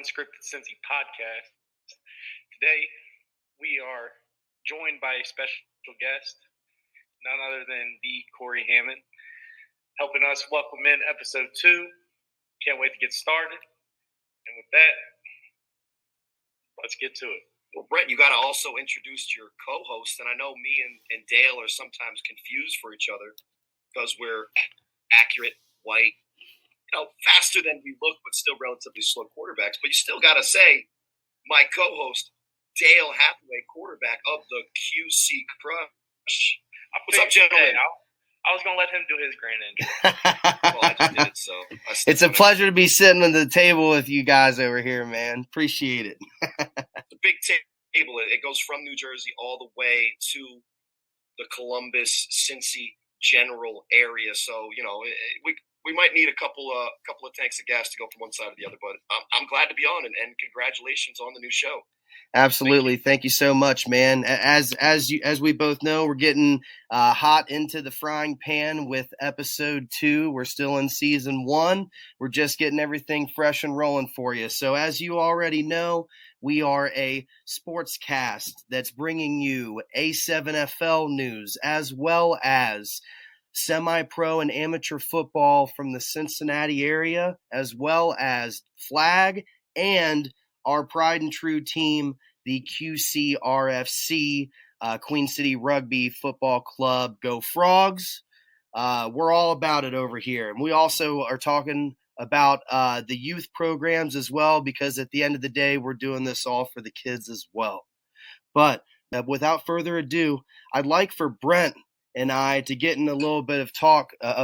Unscripted Cincy podcast. Today, we are joined by a special guest, none other than the Cory Hammond, helping us welcome in episode 2. Can't wait to get started. And with that, let's get to it. Well, Brent, you got to also introduce your co-host. And I know me and Dale are sometimes confused for each other because we're accurate, white, faster than we look, but still relatively slow quarterbacks. But you still got to say, my co-host, Dale Hathaway, quarterback of the QC Crush. What's up, gentlemen? I was going to let him do his grand intro. Well, I just did it, so. It's a pleasure to be sitting at the table with you guys over here, man. Appreciate it. It's a big table. It goes from New Jersey all the way to the Columbus, Cincy general area. So, we might need a couple of tanks of gas to go from one side to the other, but I'm glad to be on, and congratulations on the new show. Absolutely. Thank you so much, man. As we both know, we're getting hot into the frying pan with episode 2. We're still in season 1. We're just getting everything fresh and rolling for you. So as you already know, we are a sports cast that's bringing you A7FL news as well as semi-pro and amateur football from the Cincinnati area, as well as flag and our pride and true team, the QCRFC, Queen City Rugby Football Club. Go Frogs. We're all about it over here. And we also are talking about the youth programs as well, because at the end of the day, we're doing this all for the kids as well. But without further ado, I'd like for Brent and I to get in a little bit of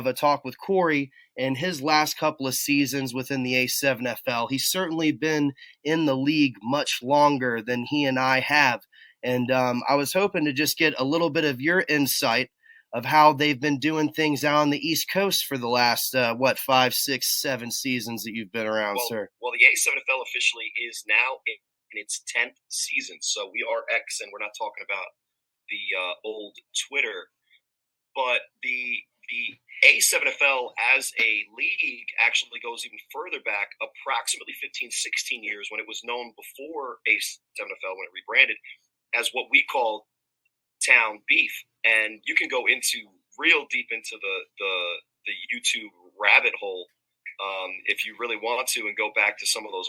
a talk with Cory and his last couple of seasons within the A7FL. He's certainly been in the league much longer than he and I have. And I was hoping to just get a little bit of your insight of how they've been doing things out on the East Coast for the last, 5, 6, 7 seasons that you've been around, sir? Well, the A7FL officially is now in its 10th season. So we are X, and we're not talking about the old Twitter. But the A7FL as a league actually goes even further back, approximately 15, 16 years, when it was known before A7FL, when it rebranded, as what we call Town Beef. And you can go real deep into the YouTube rabbit hole if you really want to, and go back to some of those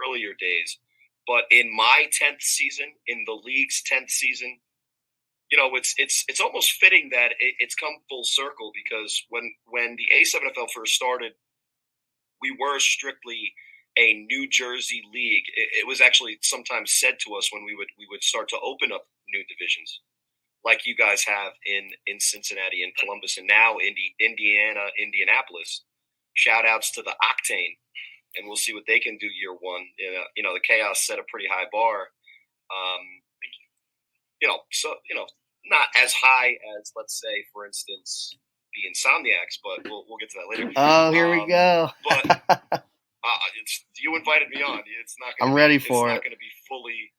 earlier days. But in my 10th season, in the league's 10th season, it's almost fitting that it's come full circle, because when the A7FL first started, we were strictly a New Jersey league. It was actually sometimes said to us when we would start to open up new divisions, like you guys have in Cincinnati and Columbus, and now Indiana, Indianapolis. Shout outs to the Octane, and we'll see what they can do year one. The Chaos set a pretty high bar. Not as high as, let's say, for instance, the Insomniacs, but we'll get to that later. Oh, here we go. But you invited me on. It's not. I'm ready for it. It's not going to be fully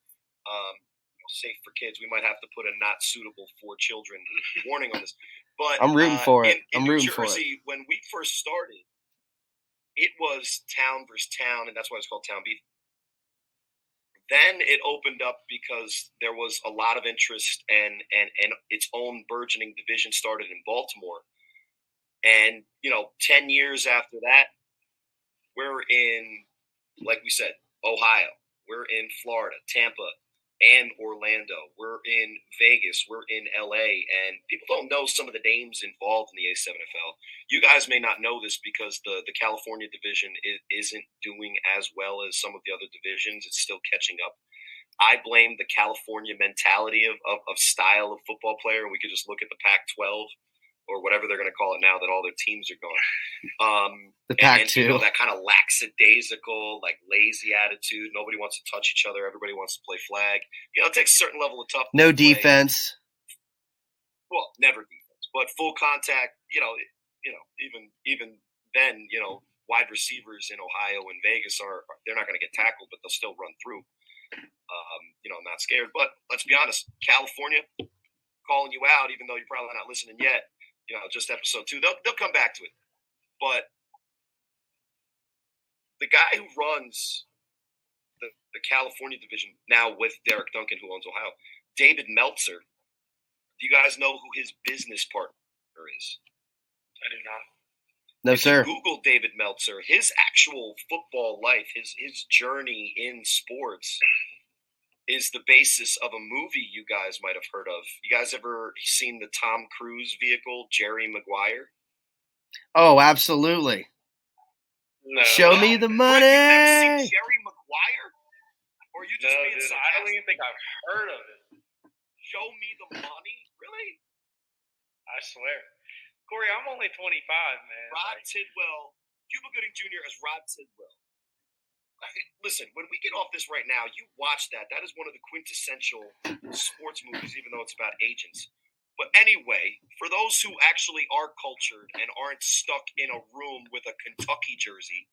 safe for kids. We might have to put a not suitable for children warning on this. But I'm rooting for it. In New Jersey, when we first started, it was town versus town, and that's why it's called Town Beef. Then it opened up because there was a lot of interest, and its own burgeoning division started in Baltimore. And, 10 years after that, we're in, like we said, Ohio. We're in Florida, Tampa, and Orlando. We're in Vegas. We're in LA. And people don't know some of the names involved in the A7FL. You guys may not know this because the California division isn't doing as well as some of the other divisions. It's still catching up. I blame the California mentality of style of football player, and we could just look at the Pac-12 or whatever they're going to call it now that all their teams are gone. The Pac-2. That kind of lackadaisical, lazy attitude. Nobody wants to touch each other. Everybody wants to play flag. It takes a certain level of toughness. No defense. Well, never defense, but full contact. Even then, wide receivers in Ohio and Vegas they're not going to get tackled, but they'll still run through. I'm not scared. But let's be honest, California calling you out, even though you're probably not listening yet. Just episode 2. They'll come back to it. But the guy who runs the California division now with Derek Duncan, who owns Ohio. David Meltzer. Do you guys know who his business partner is? I do not. No, If sir. you Google David Meltzer, his actual football life, his journey in sports is the basis of a movie you guys might have heard of. You guys ever seen the Tom Cruise vehicle, Jerry Maguire? Oh, absolutely. No. Show me the money. You've never seen Jerry Maguire? Or you just No, being dude, I don't sarcastic? even think I've heard of it. Show me the money? Really? I swear. Corey, I'm only 25, man. Rod Tidwell, Cuba Gooding Jr. as Rod Tidwell. Listen, when we get off this right now, you watch that. That is one of the quintessential sports movies, even though it's about agents. But anyway, for those who actually are cultured and aren't stuck in a room with a Kentucky jersey,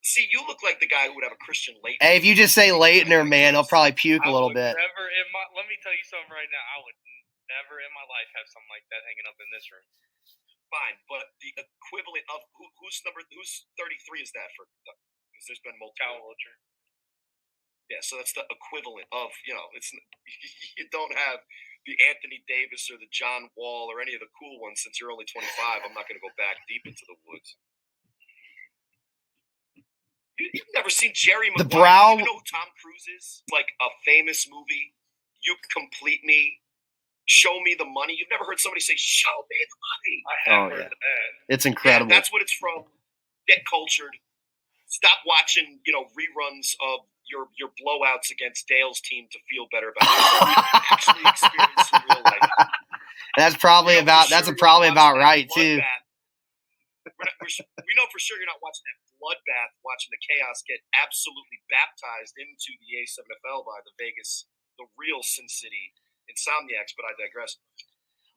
see, you look like the guy who would have a Christian Leitner. Hey, if you just say Leitner, man, I'll probably puke a little bit. Let me tell you something right now. I would never in my life have something like that hanging up in this room. Fine, but the equivalent of who's 33 is that for Kentucky? Because there's been multiple. Cal Vulture. Yeah, so that's the equivalent of, it's you don't have the Anthony Davis or the John Wall or any of the cool ones since you're only 25. I'm not going to go back deep into the woods. You've never seen Jerry Maguire. The brow. You know who Tom Cruise is? Like a famous movie. You complete me. Show me the money. You've never heard somebody say, "Show me the money." I have heard that. It's incredible. Yeah, that's what it's from. Get cultured. Stop watching, reruns of your blowouts against Dale's team to feel better about yourself. Actually experience in real life. That's probably about right too. We know for sure you're not watching that bloodbath, watching the chaos get absolutely baptized into the A7FL by the real Sin City Insomniacs, but I digress.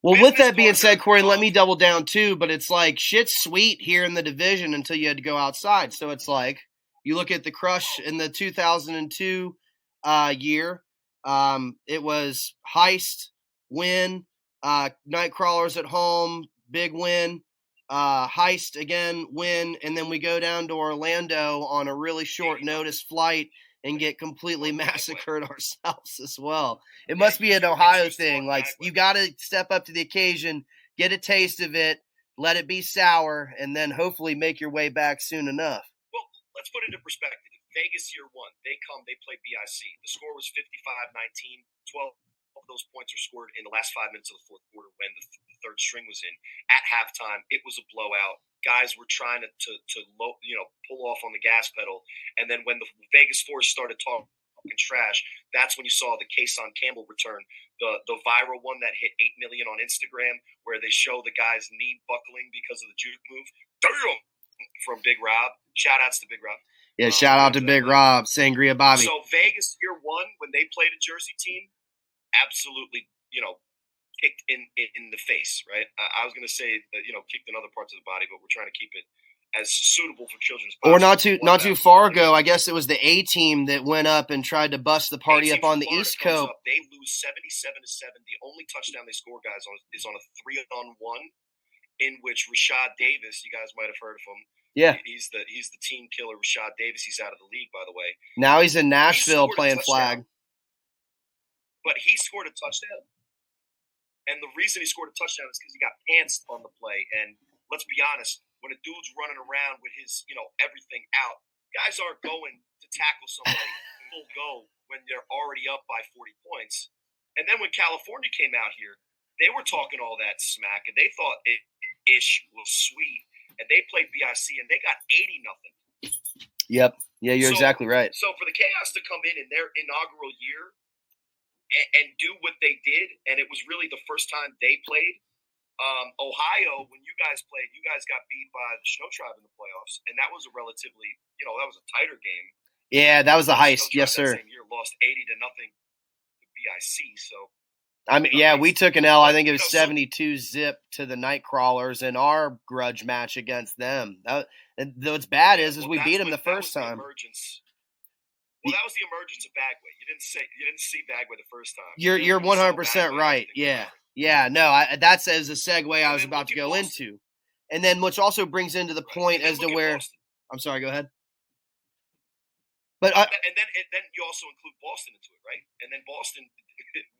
Well, with that being said, Corey, let me double down too, but it's like shit's sweet here in the division until you had to go outside. So it's like you look at the crush in the 2002 year. It was heist, win, Nightcrawlers at home, big win, heist again, win, and then we go down to Orlando on a really short notice flight and get completely massacred ourselves as well. It must be an Ohio thing. Like, you got to step up to the occasion, get a taste of it, let it be sour, and then hopefully make your way back soon enough. Well, let's put it into perspective. Vegas year one, they play BIC. The score was 55-19. 12 of those points were scored in the last 5 minutes of the fourth quarter when the third string was in. At halftime, it was a blowout. Guys were trying to pull off on the gas pedal. And then when the Vegas Force started talking trash, that's when you saw the Keshawn Campbell return, the viral one that hit 8 million on Instagram, where they show the guy's knee buckling because of the juke move. Damn! From Big Rob. Shout outs to Big Rob. Yeah, shout out to Big Rob, Sangria Bobby. So Vegas year one, when they played a Jersey team, absolutely, kicked in the face, right? I was going to say that, kicked in other parts of the body, but we're trying to keep it as suitable for children as possible. Or not too far ago, I guess it was the A team that went up and tried to bust the party up on the East Coast. They lose 77-7. The only touchdown they score, guys, is on a 3-on-1 in which Rashad Davis, you guys might have heard of him. Yeah, he's the team killer, Rashad Davis. He's out of the league, by the way. Now he's in Nashville playing flag. But he scored a touchdown. And the reason he scored a touchdown is because he got pantsed on the play. And let's be honest, when a dude's running around with his, everything out, guys aren't going to tackle somebody full go when they're already up by 40 points. And then when California came out here, they were talking all that smack, and they thought ish was sweet. And they played BIC, and they got 80-0. Yep. Yeah, you're exactly right. So for the Chaos to come in their inaugural year and do what they did, and it was really the first time they played. Ohio, when you guys played, you guys got beat by the Snow Tribe in the playoffs, and that was a relatively, that was a tighter game. Yeah, that was a heist. Yes, sir. That same year lost 80-0 to BIC. So, I mean, yeah, we took an L. I think it was 72-zip to the Nightcrawlers in our grudge match against them. And what's bad is we beat them the first time. Well, that was the emergence of Bagway. You didn't see Bagway the first time. You're 100% right. Yeah. No, that's as a segue I was about to go into, and then which also brings into the point as to where. I'm sorry. Go ahead. But and then you also include Boston into it, right? And then Boston,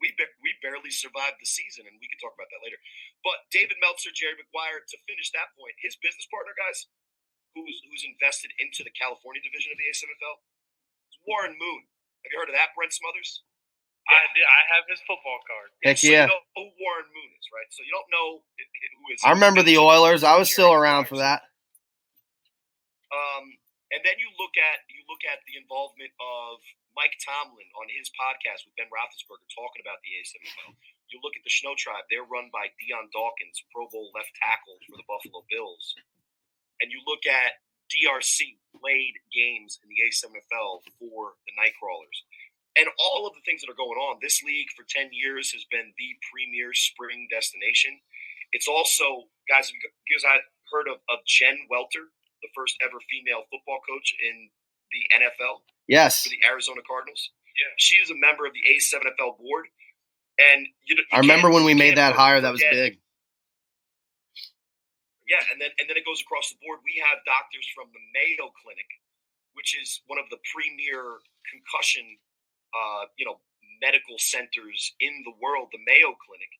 we barely survived the season, and we can talk about that later. But David Meltzer, Jerry Maguire, to finish that point, his business partner, guys, who's invested into the California division of the ASMFL, is Warren Moon. Have you heard of that, Brent Smothers? Yeah. I have his football card. Heck so yeah. you know who Warren Moon is, right? So you don't know who is. I remember the Oilers. I was still around for that. And then you look at the involvement of Mike Tomlin on his podcast with Ben Roethlisberger talking about the ASMFL. You look at the Snow Tribe; they're run by Deion Dawkins, Pro Bowl left tackle for the Buffalo Bills. And you look at DRC played games in the ASMFL for the Nightcrawlers. And all of the things that are going on, this league for 10 years has been the premier spring destination. It's also, guys, because I heard of Jen Welter, the first ever female football coach in the NFL. Yes. For the Arizona Cardinals. Yeah. She is a member of the A7FL board. And I remember when we made that hire, that was big. Yeah, and then it goes across the board. We have doctors from the Mayo Clinic, which is one of the premier concussion medical centers in the world, the Mayo Clinic.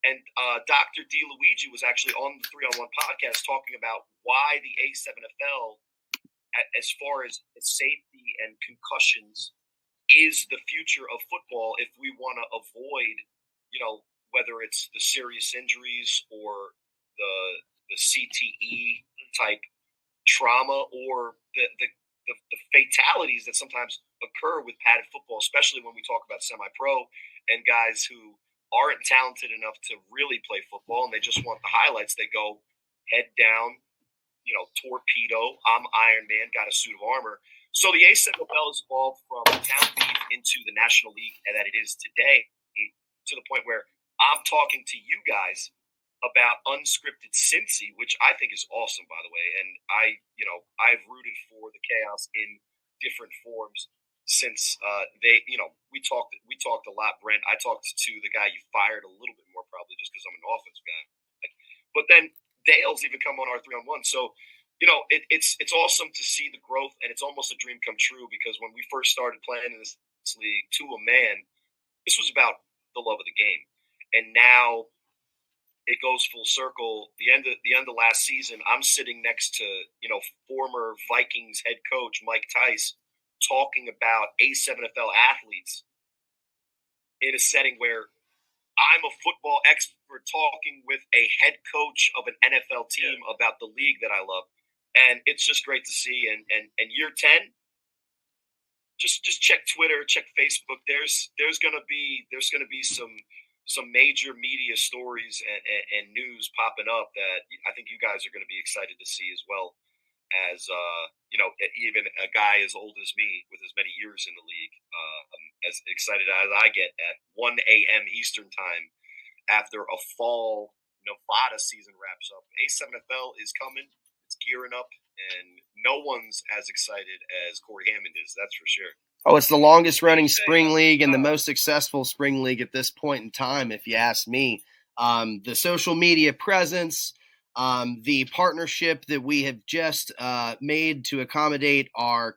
And Dr. DeLuigi was actually on the 3-on-1 podcast talking about why the A7FL, as far as safety and concussions, is the future of football if we want to avoid, whether it's the serious injuries or the CTE type trauma or the fatalities that sometimes occur with padded football, especially when we talk about semi-pro and guys who aren't talented enough to really play football and they just want the highlights. They go head down, torpedo, I'm Iron Man, got a suit of armor. So the A7FL has evolved from town beef into the National League that it is today, to the point where I'm talking to you guys about Unscripted Cincy, which I think is awesome, by the way. And I've rooted for the Chaos in different forms since we talked a lot, Brent. I talked to the guy you fired a little bit more, probably just because I'm an offensive guy. But then Dale's even come on our 3-on-1. So, it's awesome to see the growth, and it's almost a dream come true, because when we first started playing in this league to a man, this was about the love of the game. And now it goes full circle. The end of last season, I'm sitting next to, former Vikings head coach Mike Tice talking about A7FL athletes in a setting where I'm a football expert talking with a head coach of an NFL team about the league that I love. And it's just great to see. And year 10, just check Twitter, check Facebook. There's gonna be some major media stories and news popping up that I think you guys are going to be excited to see, as well as even a guy as old as me with as many years in the league, as excited as I get at 1 a.m. Eastern time after a fall Nevada season wraps up. A7FL is coming. It's gearing up, and no one's as excited as Cory Hammond is. That's for sure. Oh, it's the longest running spring league and the most successful spring league at this point in time, if you ask me. The social media presence, the partnership that we have just made to accommodate our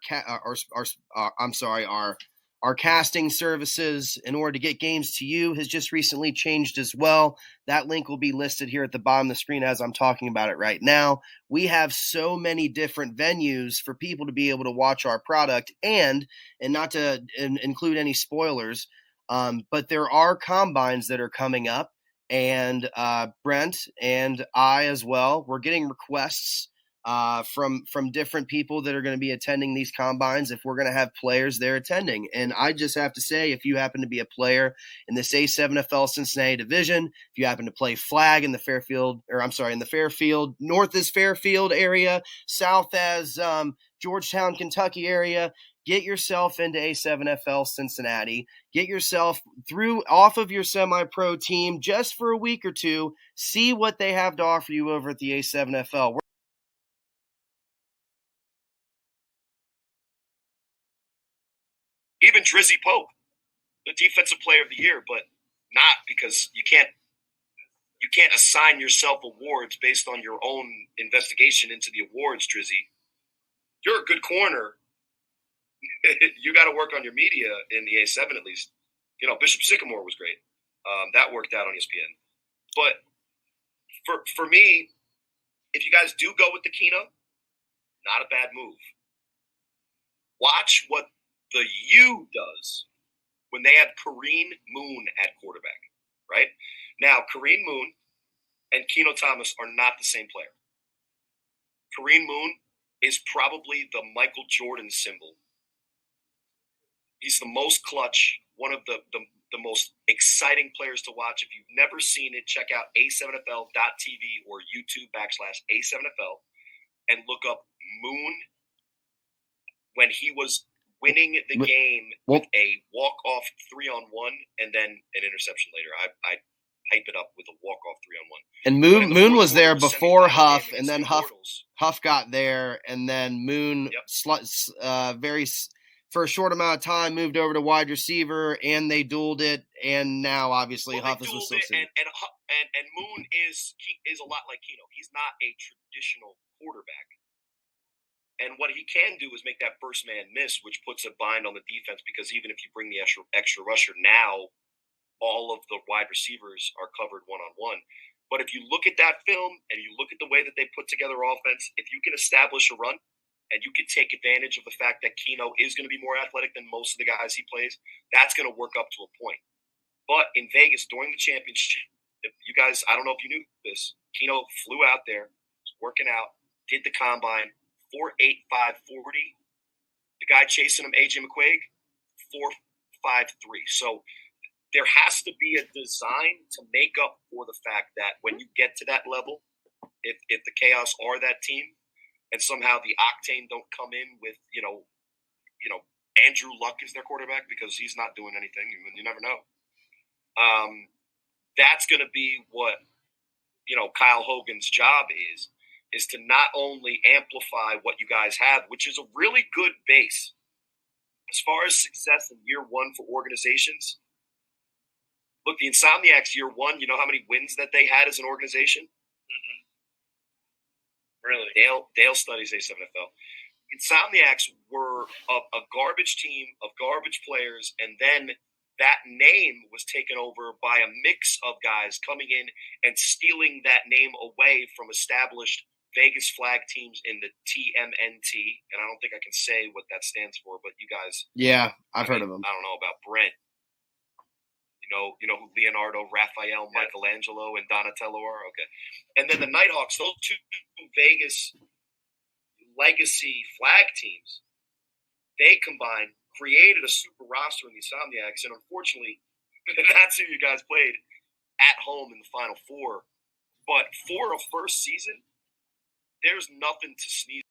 casting services in order to get games to you has just recently changed as well. That link will be listed here at the bottom of the screen as I'm talking about it right now. We have so many different venues for people to be able to watch our product, and not to include any spoilers, but there are combines that are coming up, and Brent and I as well, we're getting requests from different people that are going to be attending these combines if we're going to have players there attending. And I just have to say, if you happen to be a player in this A7FL Cincinnati division, if you happen to play flag in the Fairfield, north is Fairfield area, south as Georgetown, Kentucky area, get yourself into A7FL Cincinnati. Get yourself off of your semi-pro team just for a week or two. See what they have to offer you over at the A7FL. Even Drizzy Pope, the defensive player of the year, but not because you can't assign yourself awards based on your own investigation into the awards, Drizzy. You're a good corner. you got to work on your media in the A7 at least. Bishop Sycamore was great. That worked out on ESPN. But for me, if you guys do go with the Keno, not a bad move. Watch what the U does when they have Kareem Moon at quarterback, right? Now, Kareem Moon and Keno Thomas are not the same player. Kareem Moon is probably the Michael Jordan symbol. He's the most clutch, one of the most exciting players to watch. If you've never seen it, check out a7fl.tv or YouTube.com/a7fl and look up Moon when he was winning the game with a walk-off 3-on-1 and then an interception later. I hype it up with a walk-off 3-on-1. And Moon was there before Huff, and then Huff got there, and then Moon for a short amount of time moved over to wide receiver, and they dueled it, and now obviously Huff is with Cincy. And Moon is a lot like Keno. He's not a traditional quarterback. And what he can do is make that first man miss, which puts a bind on the defense, because even if you bring the extra rusher now, all of the wide receivers are covered one-on-one. But if you look at that film and you look at the way that they put together offense, if you can establish a run and you can take advantage of the fact that Keno is going to be more athletic than most of the guys he plays, that's going to work up to a point. But in Vegas during the championship, you guys, I don't know if you knew this, Keno flew out there, was working out, did the combine, 4.85 40. The guy chasing him, AJ McQuaig, 4.53. So there has to be a design to make up for the fact that when you get to that level, if the Chaos are that team, and somehow the octane don't come in with Andrew Luck is their quarterback because he's not doing anything. You never know. That's going to be what Kyle Hogan's job is to not only amplify what you guys have, which is a really good base. As far as success in year one for organizations, look, the Insomniacs year one, you know how many wins that they had as an organization? Mm-hmm. Really? Dale studies A7FL. Insomniacs were a garbage team of garbage players, and then that name was taken over by a mix of guys coming in and stealing that name away from established Vegas flag teams in the TMNT, and I don't think I can say what that stands for, but you guys... Yeah, I've heard of them. I don't know about Brent. You know who Leonardo, Raphael, Michelangelo, and Donatello are? Okay. And then the Nighthawks, those two Vegas legacy flag teams, they combined, created a super roster in the Insomniacs, and unfortunately, that's who you guys played at home in the Final Four. But for a first season, there's nothing to sneeze.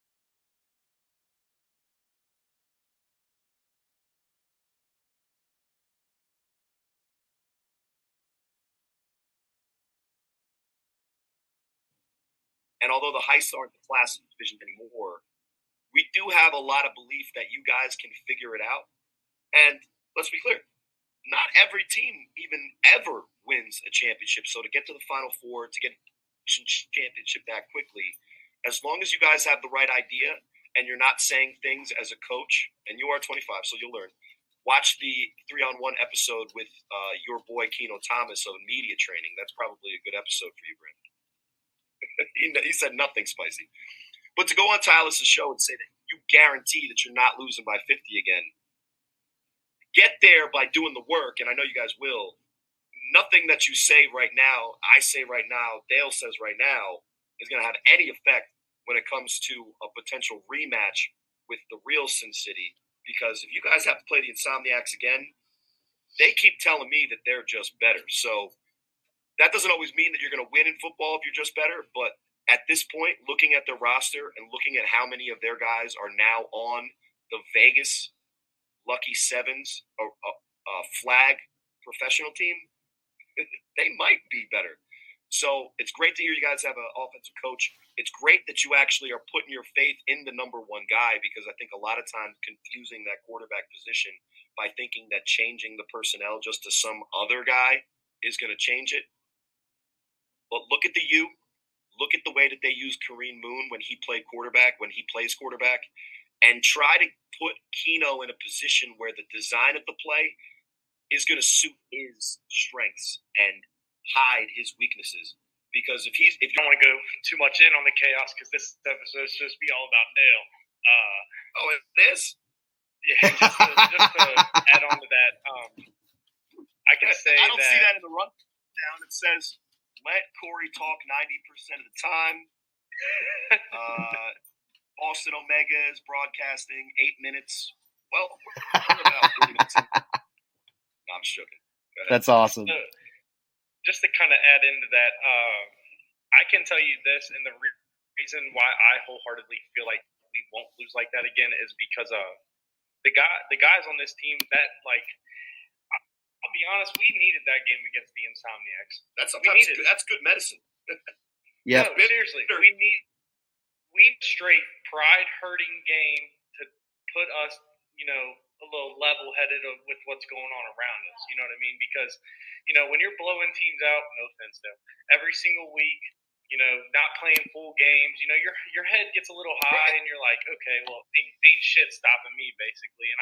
And although the Heists aren't the Classic division anymore, we do have a lot of belief that you guys can figure it out. And let's be clear, not every team even ever wins a championship. So to get to the Final Four, to get a championship that quickly, as long as you guys have the right idea and you're not saying things as a coach, and you are 25, so you'll learn. Watch the 3-on-1 episode with your boy Keno Thomas of media training. That's probably a good episode for you, Brent. He said nothing spicy. But to go on Tyler's show and say that you guarantee that you're not losing by 50 again, get there by doing the work, and I know you guys will. Nothing that you say right now, I say right now, Dale says right now, is going to have any effect when it comes to a potential rematch with the real Sin City. Because if you guys have to play the Insomniacs again, they keep telling me that they're just better. So that doesn't always mean that you're going to win in football if you're just better. But at this point, looking at the roster and looking at how many of their guys are now on the Vegas Lucky Sevens flag professional team, they might be better. So it's great to hear you guys have an offensive coach. It's great that you actually are putting your faith in the number one guy, because I think a lot of times confusing that quarterback position by thinking that changing the personnel just to some other guy is going to change it. But look at the U. Look at the way that they use Kareem Moon when he plays quarterback, and try to put Keno in a position where the design of the play is going to suit his strengths and hide his weaknesses. Because if you don't want to go too much in on the chaos, because this episode is supposed to be all about Dale. It is? Yeah, just to add on to that, I can say I don't see that in the rundown. It says, let Cory talk 90% of the time. Boston Omega is broadcasting 8 minutes. Well, we're about 40 minutes in. No, I'm just joking. That's awesome. So, just to kind of add into that, I can tell you this, and the reason why I wholeheartedly feel like we won't lose like that again is because the guys on this team that, like, I'll be honest, we needed that game against the Insomniacs. That's good medicine. Yeah, no, seriously, we need straight pride hurting game to put us, a little level headed with what's going on around us. You know what I mean? Because when you're blowing teams out, no offense though, every single week, not playing full games, your head gets a little high, and you're like, okay, well, ain't shit stopping me, basically. And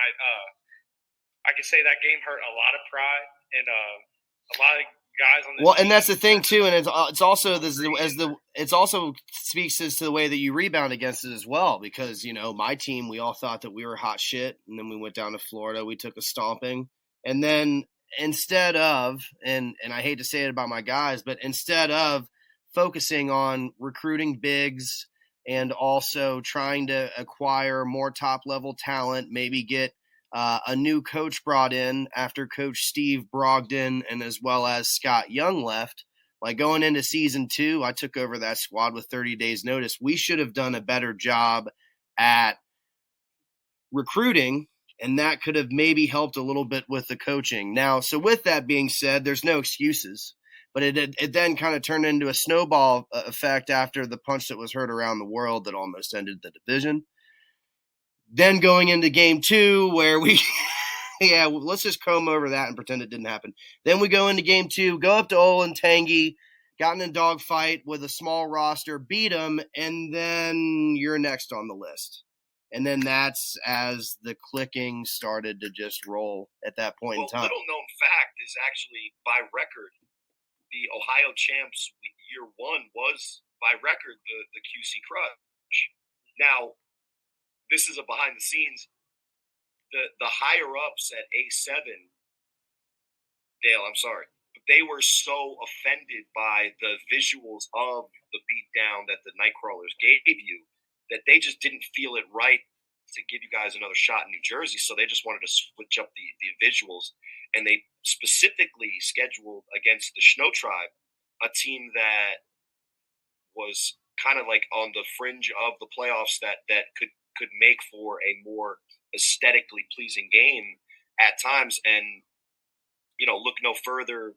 I can say that game hurt a lot of pride and a lot of guys on this team. And that's the thing too, and it's also it's also speaks as to the way that you rebound against it as well, because my team, we all thought that we were hot shit, and then we went down to Florida, we took a stomping, and then instead of, and I hate to say it about my guys, but instead of focusing on recruiting bigs and also trying to acquire more top level talent, maybe get a new coach brought in after Coach Steve Brogdon and as well as Scott Young left. Like going into season 2, I took over that squad with 30 days notice. We should have done a better job at recruiting, and that could have maybe helped a little bit with the coaching. Now, so with that being said, there's no excuses, but it then kind of turned into a snowball effect after the punch that was heard around the world that almost ended the division. Then going into game 2 where we let's just comb over that and pretend it didn't happen. Then we go into game 2, go up to Olentangy, got in a dogfight with a small roster, beat them, and then you're next on the list. And then that's as the clicking started to just roll at that point in time. Little known fact is actually by record, the Ohio champs year 1 was by record the QC Crush. Now, this is a behind the scenes. The higher ups at A7, Dale, I'm sorry, but they were so offended by the visuals of the beatdown that the Nightcrawlers gave you that they just didn't feel it right to give you guys another shot in New Jersey. So they just wanted to switch up the visuals, and they specifically scheduled against the Snow Tribe, a team that was kind of like on the fringe of the playoffs that could make for a more aesthetically pleasing game at times. And look no further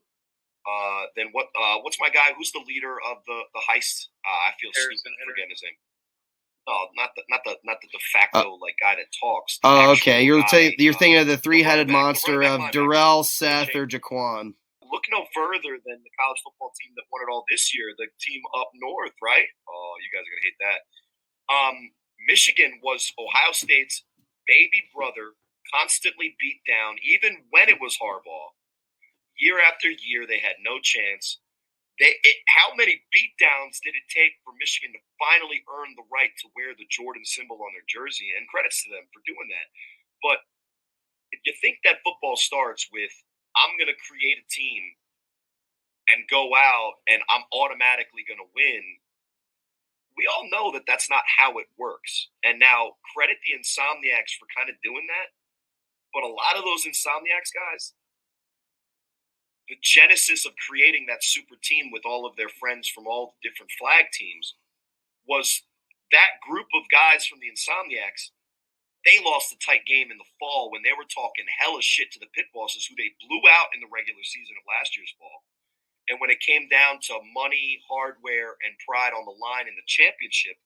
than what's my guy who's the leader of the heist. I feel stupid forgetting his name. No, not the de facto guy that talks. Okay. You're thinking of the three-headed monster of Durrell, Seth, or Jaquan. Look no further than the college football team that won it all this year, the team up north, right? Oh, you guys are gonna hate that. Michigan was Ohio State's baby brother, constantly beat down, even when it was Harbaugh. Year after year, they had no chance. How many beatdowns did it take for Michigan to finally earn the right to wear the Jordan symbol on their jersey? And credits to them for doing that. But if you think that football starts with, I'm going to create a team and go out and I'm automatically going to win, we all know that that's not how it works. And now, credit the Insomniacs for kind of doing that. But a lot of those Insomniacs guys, the genesis of creating that super team with all of their friends from all the different flag teams was that group of guys from the Insomniacs. They lost a tight game in the fall when they were talking hella shit to the Pit Bosses, who they blew out in the regular season of last year's fall. And when it came down to money, hardware, and pride on the line in the championship,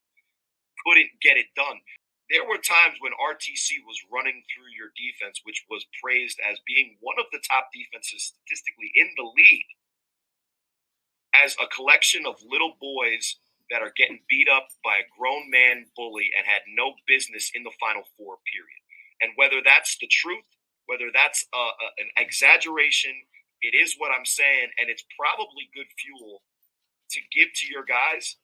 couldn't get it done. There were times when RTC was running through your defense, which was praised as being one of the top defenses statistically in the league, as a collection of little boys that are getting beat up by a grown man bully and had no business in the Final Four, period. And whether that's the truth, whether that's an exaggeration, it is what I'm saying, and it's probably good fuel to give to your guys.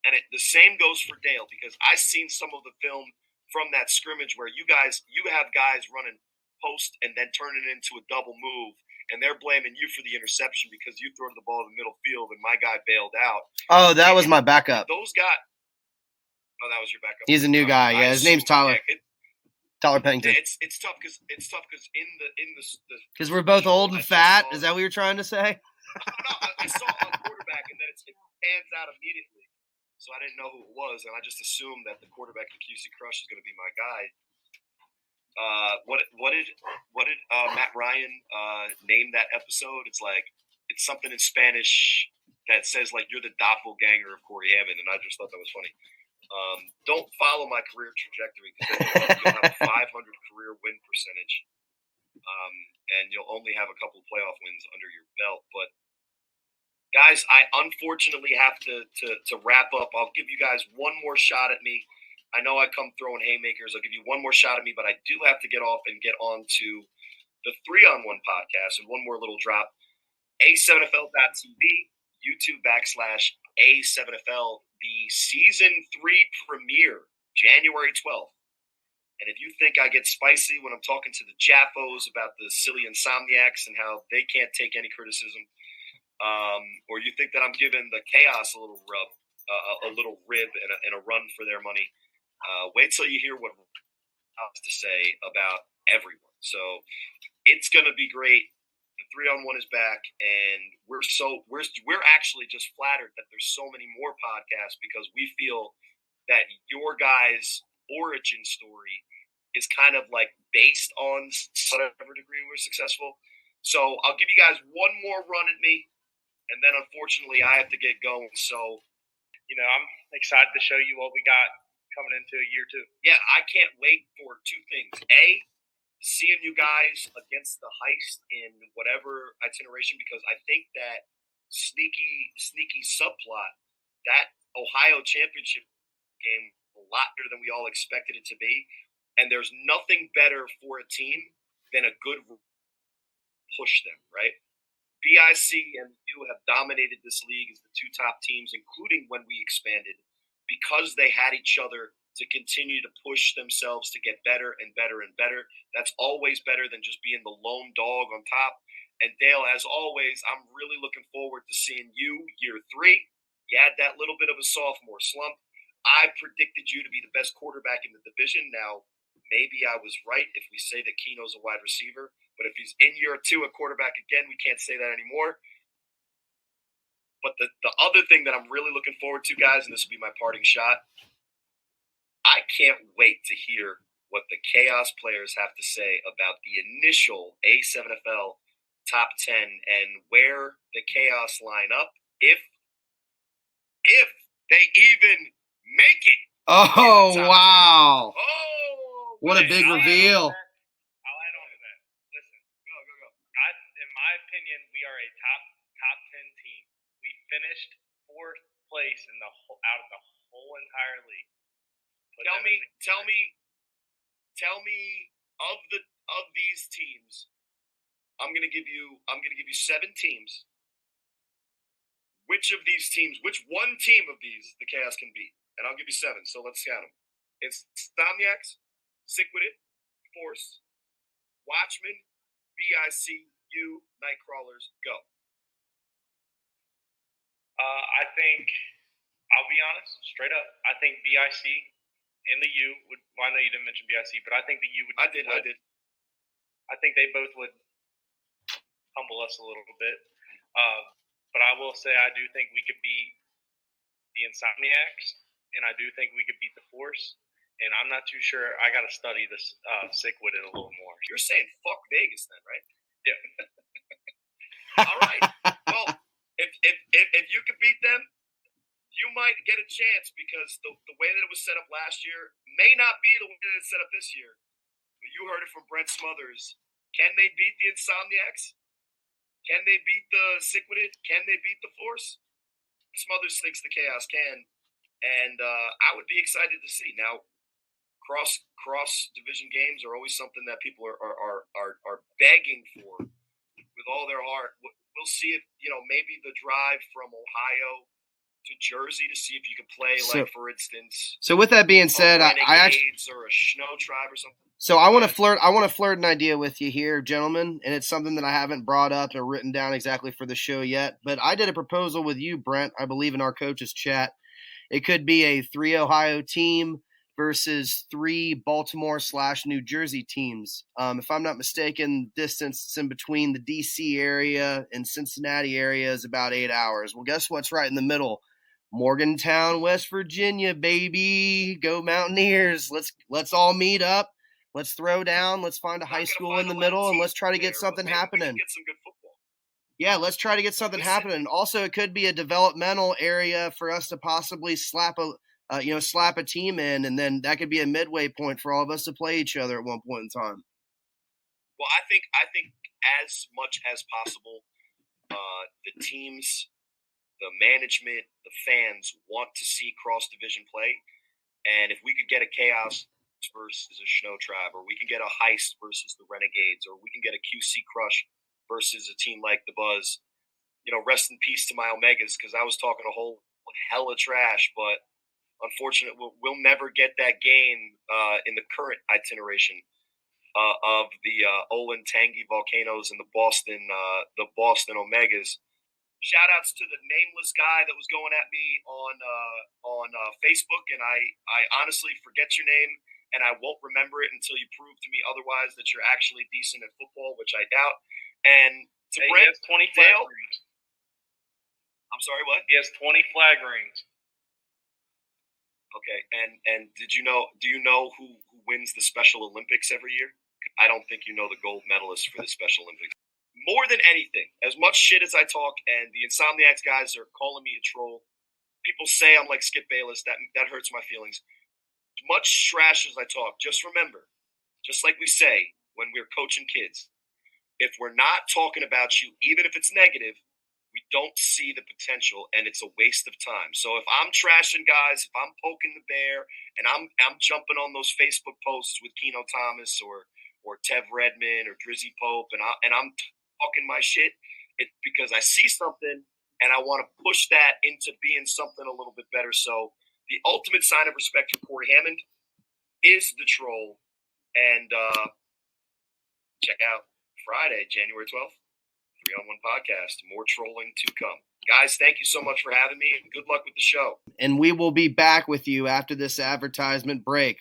And the same goes for Dale, because I've seen some of the film from that scrimmage where you have guys running post and then turning it into a double move, and they're blaming you for the interception because you threw the ball in the middle field and my guy bailed out. Oh, that was my backup. Those guys. Oh, that was your backup. He's a new guy. Yeah, his name's Tyler. Tyler Pennington. It's tough because because we're both old and fat. Is that what you're trying to say? No, I saw it on quarterback, and then it pans out immediately. So I didn't know who it was, and I just assumed that the quarterback in QC Crush is going to be my guy. What did Matt Ryan name that episode? It's something in Spanish that says like you're the doppelganger of Cory Hammond, and I just thought that was funny. Don't follow my career trajectory because you'll have a 500 career win percentage, and you'll only have a couple of playoff wins under your belt. But guys, I unfortunately have to wrap up. I'll give you guys one more shot at me. I know I come throwing haymakers. I'll give you one more shot at me, but I do have to get off and get on to the 3-on-1 podcast and one more little drop. A7FL.tv, YouTube /A7FL, the season 3 premiere, January 12th. And if you think I get spicy when I'm talking to the Jaffos about the silly insomniacs and how they can't take any criticism, or you think that I'm giving the Chaos a little rub, a little rib and a run for their money, wait till you hear what I have to say about everyone. So it's going to be great. The 3-on-1 is back, and we're actually just flattered that there's so many more podcasts because we feel that your guys' origin story is kind of like based on whatever degree we're successful. So I'll give you guys one more run at me, and then unfortunately I have to get going. So, I'm excited to show you what we got coming into year 2. Yeah, I can't wait for 2 things. A, seeing you guys against the Heist in whatever itineration, because I think that sneaky subplot, that Ohio championship game, a lot better than we all expected it to be. And there's nothing better for a team than a good push them, right? BIC and you have dominated this league as the 2 top teams, including when we expanded, because they had each other to continue to push themselves to get better and better and better. That's always better than just being the lone dog on top. And Dale, as always, I'm really looking forward to seeing you year 3. You had that little bit of a sophomore slump. I predicted you to be the best quarterback in the division. Now, maybe I was right if we say that Keno's a wide receiver. But if he's in year 2 at quarterback again, we can't say that anymore. But the other thing that I'm really looking forward to, guys, and this will be my parting shot, I can't wait to hear what the Chaos players have to say about the initial A7FL top 10 and where the Chaos line up, if they even make it. Oh, wow. 10. Oh, what a big reveal. I'll add on to that. Listen, Go. in my opinion, we are a top 10 team. We finished 4th place out of the whole entire league. Tell me of these teams. I'm gonna give you 7 teams. Which one team of these the Chaos can beat? And I'll give you 7. So let's count them. It's Insomniacs, Sick With It, Force, Watchmen, BIC, you, Nightcrawlers, go. I think, I'll be honest, straight up, I think BIC and the U would. Well, I know you didn't mention BIC, but I think the U would. I did. I think they both would humble us a little bit. But I will say I do think we could beat the Insomniacs, and I do think we could beat the Force. And I'm not too sure. I got to study this Sick With It a little more. You're saying fuck Vegas then, right? Yeah. All right. Well, if you could beat them, you might get a chance because the way that it was set up last year may not be the way that it's set up this year. But you heard it from Brent Smothers. Can they beat the Insomniacs? Can they beat the Sick With It? Can they beat the Force? Smothers thinks the Chaos can, and I would be excited to see. Now, cross division games are always something that people are begging for with all their heart. We'll see if maybe the drive from Ohio to Jersey to see if you can play, for instance. So with that being said, I actually or a Snow Tribe or something. So I want to flirt an idea with you here, gentlemen, and it's something that I haven't brought up or written down exactly for the show yet. But I did a proposal with you, Brent, I believe in our coaches chat. It could be a 3 Ohio team versus 3 Baltimore/New Jersey teams. If I'm not mistaken, distance in between the DC area and Cincinnati area is about 8 hours. Well, guess what's right in the middle? Morgantown, West Virginia, baby. Go Mountaineers. Let's all meet up. Let's throw down. Let's find a high school in the middle, and let's try to get something happening. Get some good football. Yeah, let's try to get something happening. Also, it could be a developmental area for us to possibly slap a team in, and then that could be a midway point for all of us to play each other at one point in time. Well, I think as much as possible, the teams, the management, the fans want to see cross-division play. And if we could get a Chaos versus a Snow Tribe, or we can get a Heist versus the Renegades, or we can get a QC Crush versus a team like the Buzz, rest in peace to my Omegas, because I was talking a whole hell of trash, but unfortunately, we'll never get that game in the current itineration of the Olin Tangi Volcanoes and the Boston Omegas. Shout outs to the nameless guy that was going at me on Facebook, and I honestly forget your name, and I won't remember it until you prove to me otherwise that you're actually decent at football, which I doubt. And to Brent, he has 20 flag rings. I'm sorry, what? He has 20 flag rings. Okay, and do you know who wins the Special Olympics every year? I don't think you know the gold medalist for the Special Olympics. More than anything, as much shit as I talk, and the Insomniacs guys are calling me a troll, people say I'm like Skip Bayless, that hurts my feelings. As much trash as I talk, just remember, just like we say when we're coaching kids, if we're not talking about you, even if it's negative, we don't see the potential, and it's a waste of time. So if I'm trashing guys, if I'm poking the bear, and I'm jumping on those Facebook posts with Keno Thomas or Tev Redman or Drizzy Pope, and I'm talking my shit, it's because I see something and I want to push that into being something a little bit better. So the ultimate sign of respect for Cory Hammond is the troll. And check out Friday, January 12th, 3-on-1 podcast. More trolling to come. Guys, thank you so much for having me, and good luck with the show. And we will be back with you after this advertisement break.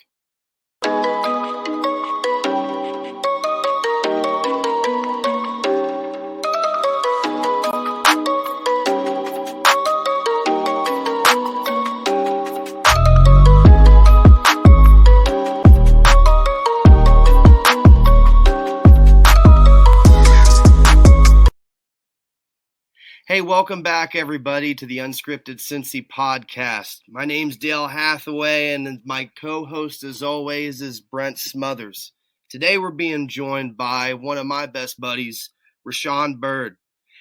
Hey, welcome back, everybody, to the Unscripted Cincy podcast. My name's Dale Hathaway, and my co-host, as always, is Brent Smothers. Today, we're being joined by one of my best buddies, Rashawn Byrd.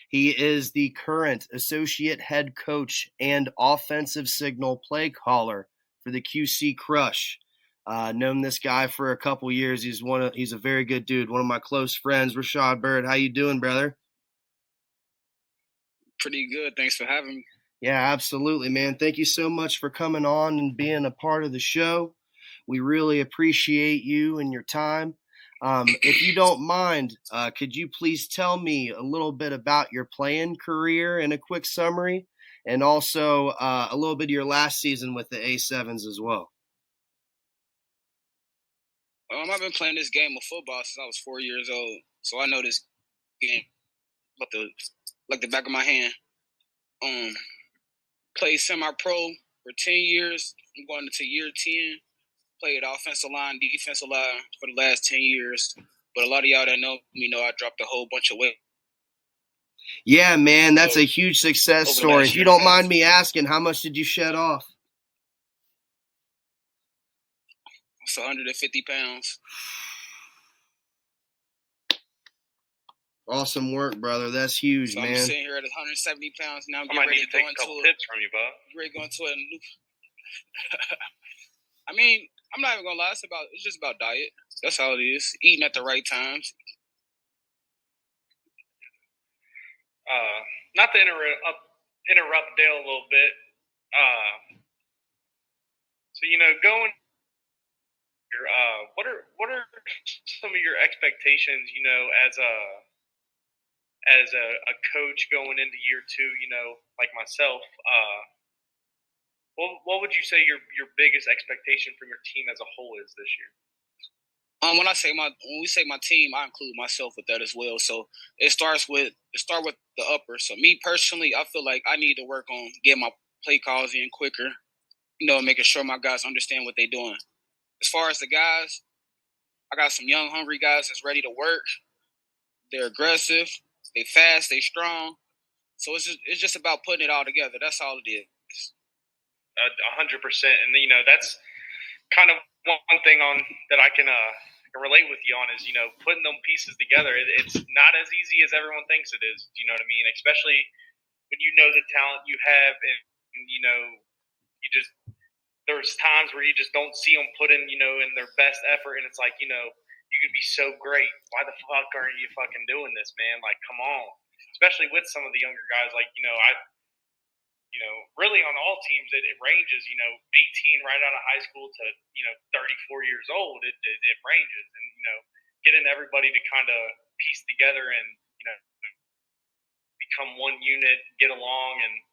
He is the current associate head coach and offensive signal play caller for the QC Crush. Known this guy for a couple years. He's a very good dude, one of my close friends. Rashawn Byrd, how you doing, brother? Pretty good. Thanks for having me. Yeah, absolutely, man. Thank you so much for coming on and being a part of the show. We really appreciate you and your time. If you don't mind, could you please tell me a little bit about your playing career in a quick summary, and also a little bit of your last season with the A7s as well? I've been playing this game of football since I was 4 years old, so I know this game like the back of my hand. Played semi-pro for 10 years. I'm going into year 10. Played offensive line, defensive line for the last 10 years. But a lot of y'all that know me know I dropped a whole bunch of weight. Yeah, man, that's a huge success story. If you don't mind me asking, how much did you shed off? It's 150 pounds. Awesome work, brother. That's huge, So man. I'm sitting here at 170 pounds now. I'm I might getting ready need to to take go a couple into tips from you, Bob. ready to go into it. I mean, I'm not even gonna lie. It's just about diet. That's all it is. Eating at the right times. Not to interrupt Dale a little bit. So going. What are some of your expectations? As a coach going into year two. Like myself. What would you say your biggest expectation from your team as a whole is this year? When we say my team, I include myself with that as well. So it starts with the upper. So me personally, I feel like I need to work on getting my play calls in quicker. Making sure my guys understand what they're doing. As far as the guys, I got some young, hungry guys that's ready to work. They're aggressive. They fast. They strong. So it's just about putting it all together. That's all it is. 100%, and that's kind of one thing that I can relate with you on is putting them pieces together. It's not as easy as everyone thinks it is. You know what I mean? Especially when you know the talent you have, and you just there's times where you just don't see them put in in their best effort, and it's like you could be so great. Why the fuck aren't you fucking doing this, man? Like, come on. Especially with some of the younger guys, like really on all teams, it ranges, 18 right out of high school to, 34 years old. It ranges. And, getting everybody to kind of piece together and, become one unit, get along and,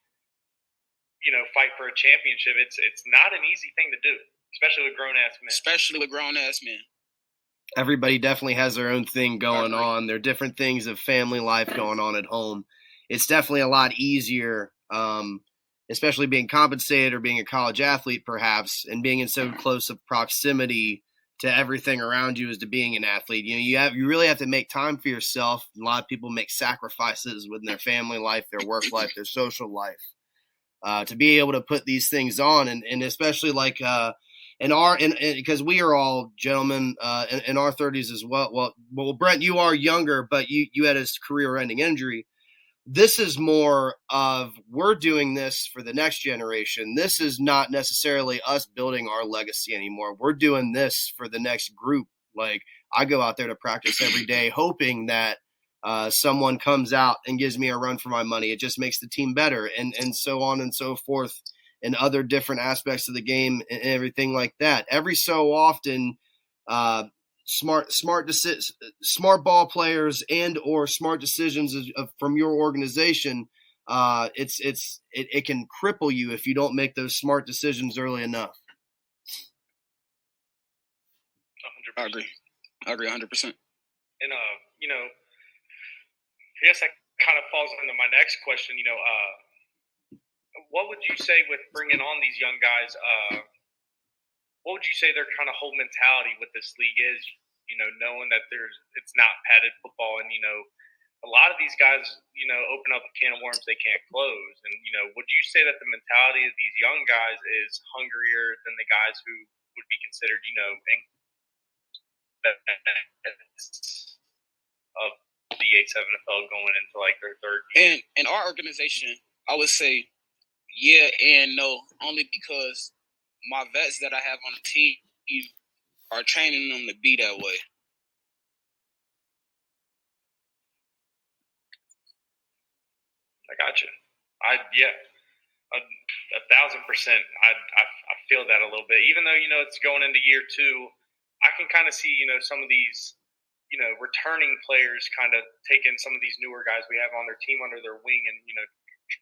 fight for a championship. It's not an easy thing to do, especially with grown ass men. Everybody definitely has their own thing going on. There are different things of family life going on at home. It's definitely a lot easier, especially being compensated or being a college athlete perhaps, and being in so close of proximity to everything around you as to being an athlete. You really have to make time for yourself. A lot of people make sacrifices within their family life, their work life, their social life, to be able to put these things on. And especially like, because we are all gentlemen in our 30s as well. Well, Brent, you are younger, but you had a career-ending injury. This is more of we're doing this for the next generation. This is not necessarily us building our legacy anymore. We're doing this for the next group. Like, I go out there to practice every day hoping that someone comes out and gives me a run for my money. It just makes the team better, and so on and so forth, and other different aspects of the game and everything like that. Every so often, smart ball players and or smart decisions from your organization, it can cripple you if you don't make those smart decisions early enough. 100%. I agree 100%. And I guess that kind of falls into my next question. What would you say with bringing on these young guys? What would you say their kind of whole mentality with this league is? Knowing that it's not padded football, and a lot of these guys, open up a can of worms they can't close. And would you say that the mentality of these young guys is hungrier than the guys who would be considered, of the A7FL going into like their third year? And in our organization, I would say yeah and no, only because my vets that I have on the team are training them to be that way. I got you. 1,000%. I feel that a little bit. Even though it's going into year two, I can kind of see some of these returning players kind of taking some of these newer guys we have on their team under their wing and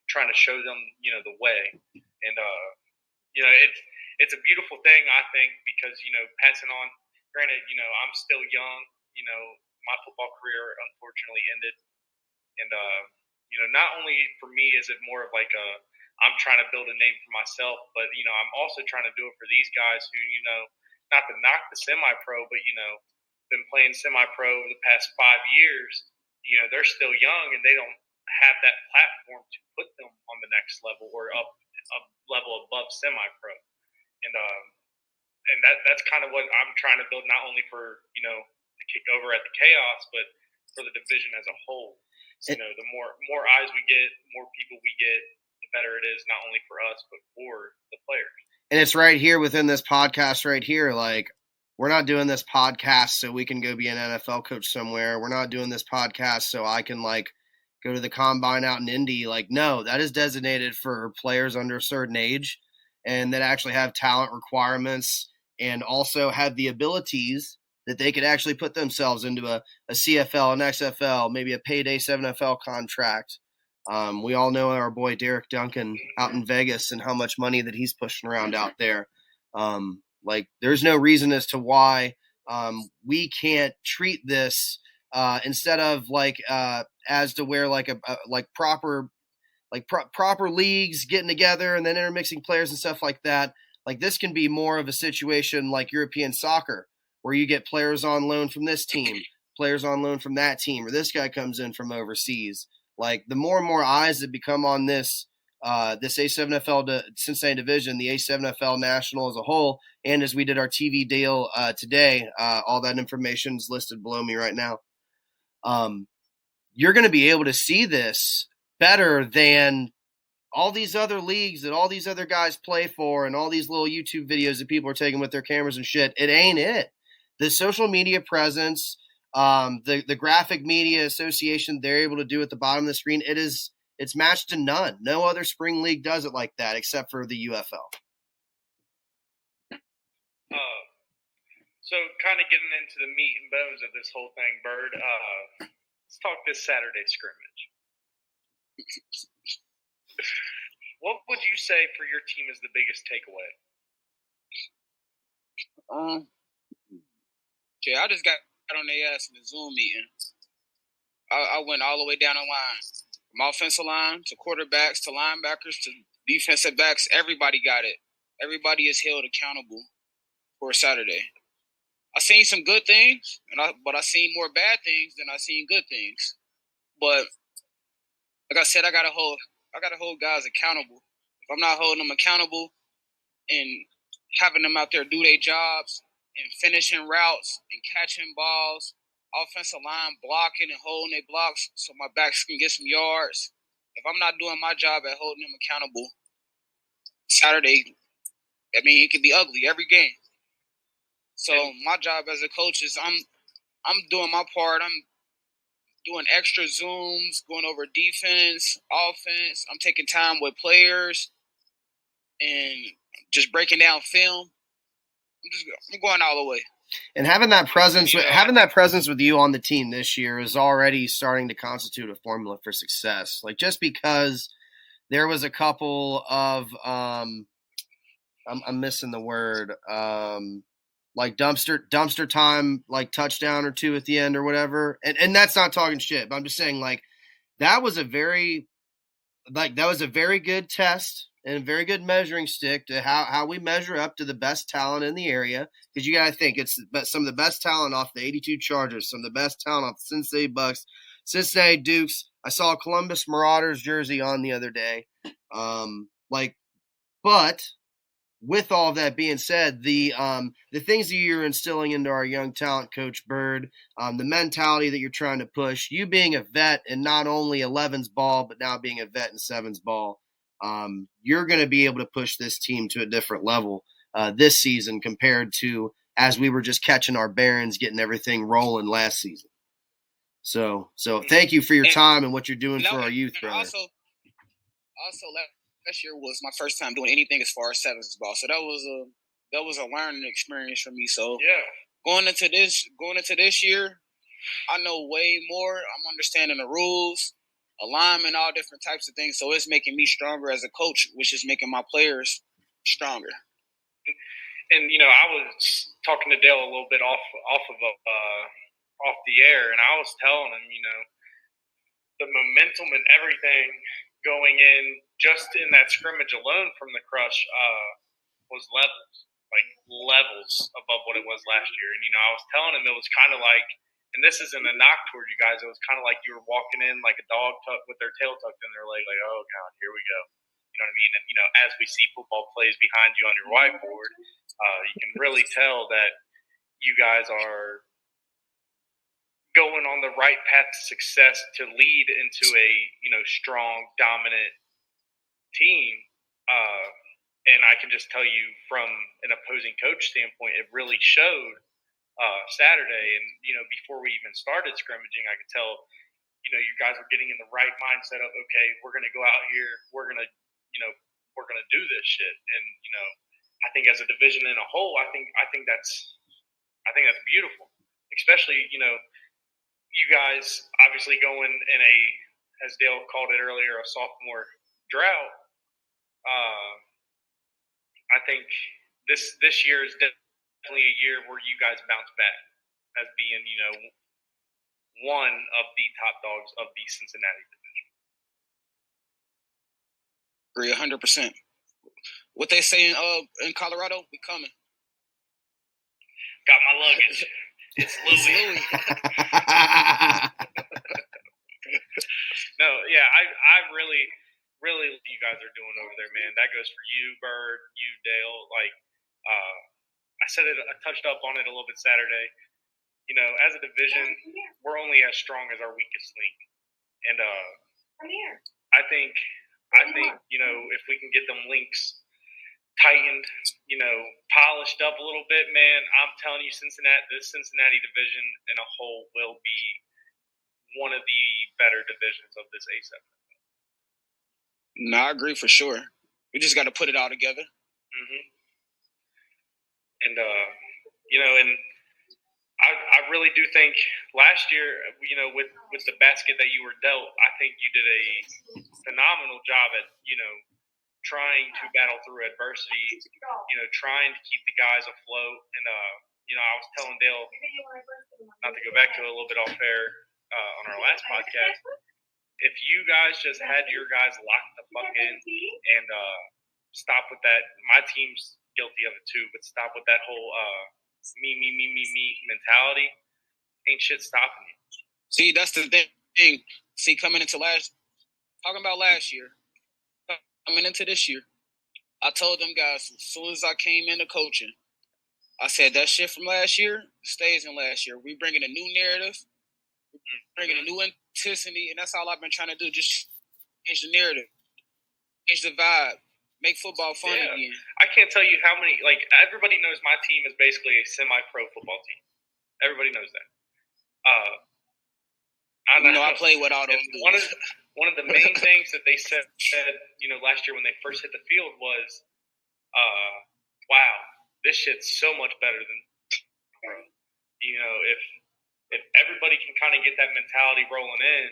trying to show them the way. And it's a beautiful thing, I think, because passing on. Granted, I'm still young. My football career unfortunately ended, and not only for me is it more of like I'm trying to build a name for myself, but I'm also trying to do it for these guys who not to knock the semi-pro, but been playing semi-pro the past 5 years. They're still young and they don't have that platform to put them on the next level or up a level above semi-pro, and that's kind of what I'm trying to build, not only for over at the Chaos, but for the division as a whole. So, the more eyes we get, more people we get, the better it is, not only for us, but for the players. And it's right here within this podcast right here. Like, we're not doing this podcast so we can go be an NFL coach somewhere. We're not doing this podcast so I can, like, go to the combine out in Indy. Like, no, that is designated for players under a certain age and that actually have talent requirements and also have the abilities that they could actually put themselves into a CFL, an XFL, maybe a payday 7FL contract. We all know our boy Derek Duncan out in Vegas and how much money that he's pushing around out there. Like, there's no reason as to why we can't treat this instead of like as to where like proper leagues getting together and then intermixing players and stuff like that. Like, this can be more of a situation like European soccer, where you get players on loan from this team, players on loan from that team, or this guy comes in from overseas. Like, the more and more eyes that become on this A7FL Cincinnati division, the A7FL National as a whole, and as we did our TV deal today, all that information is listed below me right now. You're going to be able to see this better than all these other leagues that all these other guys play for and all these little YouTube videos that people are taking with their cameras and shit. It ain't it. The social media presence, the graphic media association they're able to do at the bottom of the screen, it's matched to none. No other spring league does it like that except for the UFL. So kind of getting into the meat and bones of this whole thing, Byrd, let's talk this Saturday scrimmage. What would you say for your team is the biggest takeaway? Okay, I just got on their ass in the Zoom meeting. I went all the way down the line. From offensive line to quarterbacks to linebackers to defensive backs. Everybody got it. Everybody is held accountable for Saturday. I seen some good things, but I seen more bad things than I seen good things. But like I said, I gotta hold guys accountable. If I'm not holding them accountable and having them out there do their jobs and finishing routes and catching balls, offensive line blocking and holding their blocks so my backs can get some yards. If I'm not doing my job at holding them accountable, Saturday, it can be ugly every game. So my job as a coach is I'm doing my part. I'm doing extra Zooms, going over defense, offense. I'm taking time with players and just breaking down film. I'm going all the way. And having that presence with you on the team this year is already starting to constitute a formula for success. Like, just because there was a couple of I'm missing the word, like dumpster time, like touchdown or two at the end or whatever. And that's not talking shit, but I'm just saying, like, that was a very good test and a very good measuring stick to how we measure up to the best talent in the area. Because you got to think, it's some of the best talent off the 82 Chargers, some of the best talent off the Cincinnati Bucks, Cincinnati Dukes. I saw a Columbus Marauders jersey on the other day. But with all of that being said, the things that you're instilling into our young talent, Coach Byrd, the mentality that you're trying to push, you being a vet in not only 11's ball, but now being a vet in 7's ball, you're going to be able to push this team to a different level this season compared to as we were just catching our bearings, getting everything rolling last season. So thank you for your time and what you're doing for our youth, brother. Also, last year was my first time doing anything as far as 7's ball, so that was a learning experience for me. So going into this year, I know way more. I'm understanding the rules, alignment, all different types of things. So it's making me stronger as a coach, which is making my players stronger. And I was talking to Dale a little bit off the air, and I was telling him, the momentum and everything going in just in that scrimmage alone from the Crush was levels above what it was last year. And I was telling him it was kind of like, and this isn't a knock toward you guys, it was kind of like you were walking in like a dog with their tail tucked in their leg, like, oh God, here we go. You know what I mean? And as we see football plays behind you on your whiteboard, you can really tell that you guys are going on the right path to success to lead into a, strong, dominant team. And I can just tell you from an opposing coach standpoint, it really showed Saturday. And, before we even started scrimmaging, I could tell, you guys were getting in the right mindset of, okay, we're going to go out here. We're going to, we're going to do this shit. And, I think as a division in a whole, I think that's beautiful, especially, you guys obviously going in a, as Dale called it earlier, a sophomore drought. I think this year is definitely a year where you guys bounce back as being, one of the top dogs of the Cincinnati division. Agree 100%. What they say in Colorado, we coming. Got my luggage. It's Louis. No, yeah, I really what you guys are doing over there, man. That goes for you, Byrd, you, Dale. Like, I said it, I touched up on it a little bit Saturday. As a division, we're only as strong as our weakest link. And I think, if we can get them links tightened, polished up a little bit, man, I'm telling you, this Cincinnati division in a whole will be one of the better divisions of this A7. No, I agree for sure. We just got to put it all together. Mm-hmm. And, and I really do think last year, with the basket that you were dealt, I think you did a phenomenal job at, trying to battle through adversity, trying to keep the guys afloat. And, I was telling Dale, not to go back to it a little bit off air on our last podcast, if you guys just had your guys locked the fuck in and stop with that, my team's guilty of it too, but stop with that whole me mentality, ain't shit stopping you. See, that's the thing. See, talking about last year, coming into this year, I told them guys as soon as I came into coaching, I said that shit from last year stays in last year. We bringing a new narrative, bringing a new intensity, and that's all I've been trying to do. Just change the narrative, change the vibe, make football fun again. I can't tell you how many. Like, everybody knows my team is basically a semi-pro football team. Everybody knows that. I play with all those dudes. One of the main things that they said, last year when they first hit the field was, wow, this shit's so much better than pro. If everybody can kind of get that mentality rolling in,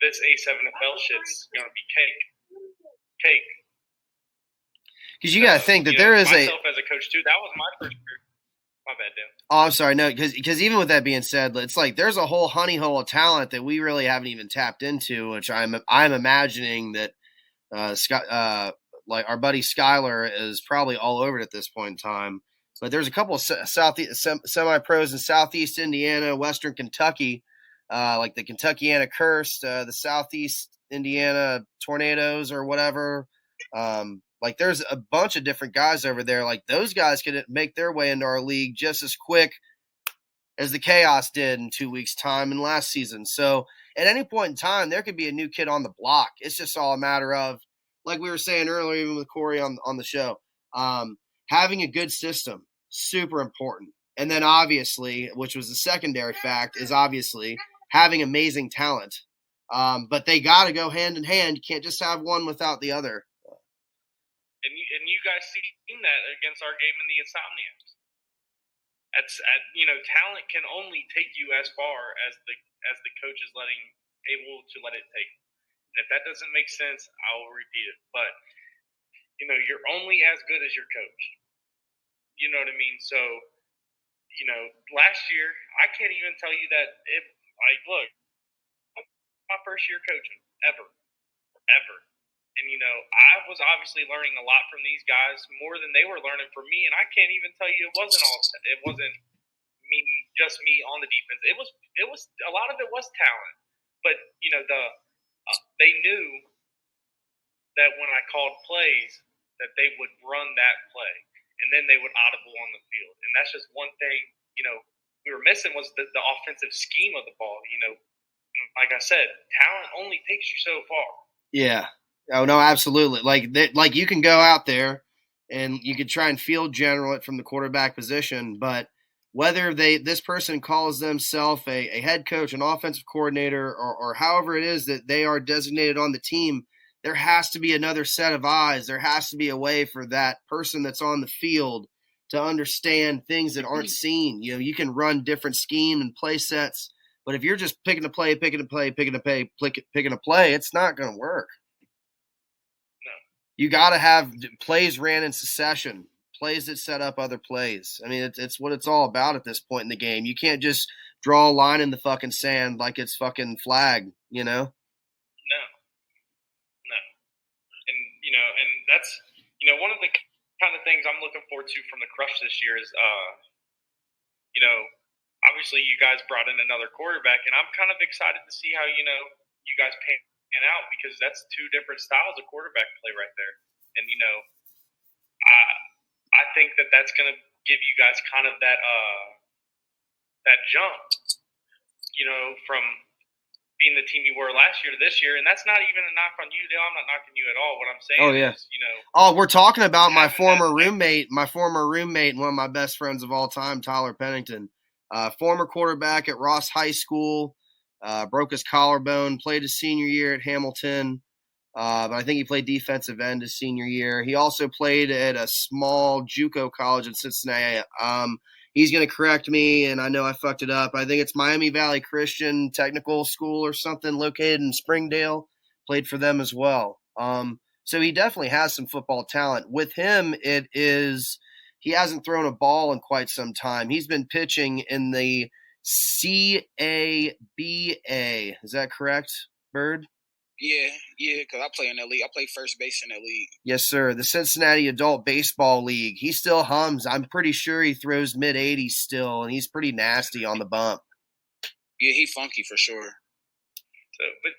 this A7FL shit's going to be cake. Because you got to think that there is myself as a coach too. That was my first year. My bad, Dan. Oh, I'm sorry. No, because even with that being said, it's like there's a whole honey hole of talent that we really haven't even tapped into, which I'm imagining that like our buddy Skylar is probably all over it at this point in time. But there's a couple of semi-pros in Southeast Indiana, Western Kentucky, like the Kentuckiana Cursed, the Southeast Indiana Tornadoes or whatever. Like there's a bunch of different guys over there. Like those guys could make their way into our league just as quick as the Chaos did in 2 weeks' time in last season. So at any point in time, there could be a new kid on the block. It's just all a matter of, like we were saying earlier, even with Cory on the show, having a good system, super important. And then obviously, which was the secondary fact, is obviously having amazing talent. But they got to go hand in hand. You can't just have one without the other. And you guys seen that against our game in the Insomniacs. Talent can only take you as far as the coach is able to let it take. And if that doesn't make sense, I will repeat it. But you're only as good as your coach. You know what I mean? So, last year I can't even tell you that look, my first year coaching ever. And, I was obviously learning a lot from these guys, more than they were learning from me. And I can't even tell you it wasn't just me on the defense. It was a lot of it was talent. But, they knew that when I called plays that they would run that play and then they would audible on the field. And that's just one thing, we were missing was the offensive scheme of the ball. Like I said, talent only takes you so far. Yeah. Oh no, absolutely. Like you can go out there and you could try and field general it from the quarterback position, but whether this person calls themselves a head coach, an offensive coordinator, or however it is that they are designated on the team, there has to be another set of eyes. There has to be a way for that person that's on the field to understand things that aren't seen. You can run different scheme and play sets, but if you're just picking a play, it's not going to work. No. You got to have plays ran in succession, plays that set up other plays. I mean, it's what it's all about at this point in the game. You can't just draw a line in the fucking sand like it's fucking flag, No. And that's, one of the kind of things I'm looking forward to from the Crush this year is, obviously you guys brought in another quarterback, and I'm kind of excited to see how, you guys pan out, because that's two different styles of quarterback play right there. And, I think that's going to give you guys kind of that jump, from being the team you were last year to this year. And that's not even a knock on you, Dale. I'm not knocking you at all. What I'm saying is, we're talking about my former roommate and one of my best friends of all time, Tyler Pennington, former quarterback at Ross High School, broke his collarbone, played his senior year at Hamilton. But I think he played defensive end his senior year. He also played at a small JUCO college in Cincinnati. He's going to correct me, and I know I fucked it up. I think it's Miami Valley Christian Technical School or something located in Springdale. Played for them as well. So he definitely has some football talent. With him, he hasn't thrown a ball in quite some time. He's been pitching in the CABA. Is that correct, Byrd? Yeah, because I play in that league. I play first base in that league. Yes, sir. The Cincinnati Adult Baseball League. He still hums. I'm pretty sure he throws mid-80s still, and he's pretty nasty on the bump. Yeah, he funky for sure. So, but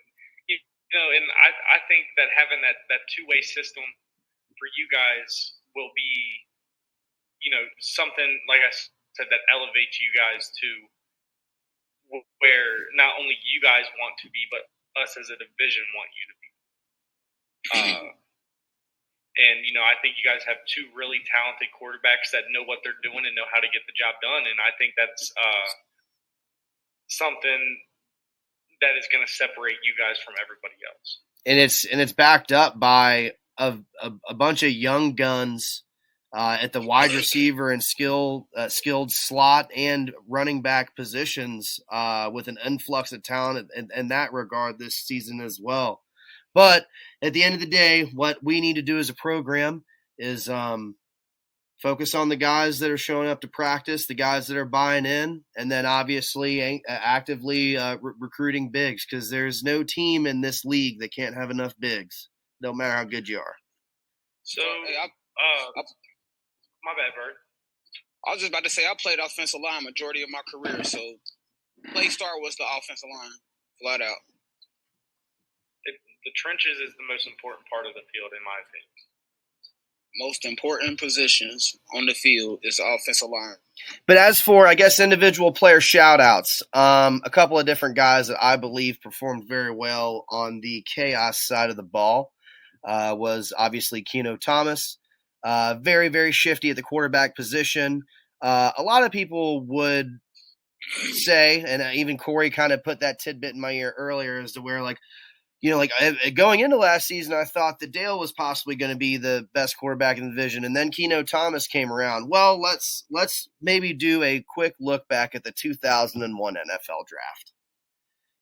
and I think that having that two-way system for you guys will be, something, like I said, that elevates you guys to where not only you guys want to be, but us as a division want you to be. And, I think you guys have two really talented quarterbacks that know what they're doing and know how to get the job done. And I think that's something that is going to separate you guys from everybody else. And it's backed up by a bunch of young guns at the wide receiver and skilled slot and running back positions with an influx of talent in that regard this season as well. But at the end of the day, what we need to do as a program is focus on the guys that are showing up to practice, the guys that are buying in, and then obviously actively recruiting bigs, because there's no team in this league that can't have enough bigs, no matter how good you are. So, my bad, Byrd. I was just about to say I played offensive line majority of my career, so play start was the offensive line, flat out. The trenches is the most important part of the field, in my opinion. Most important positions on the field is the offensive line. But as for, I guess, individual player shout-outs, a couple of different guys that I believe performed very well on the chaos side of the ball was obviously Keno Thomas. Very, very shifty at the quarterback position. A lot of people would say, and even Cory kind of put that tidbit in my ear earlier, as to where, going into last season, I thought that Dale was possibly going to be the best quarterback in the division, and then Keno Thomas came around. Well, let's maybe do a quick look back at the 2001 NFL draft.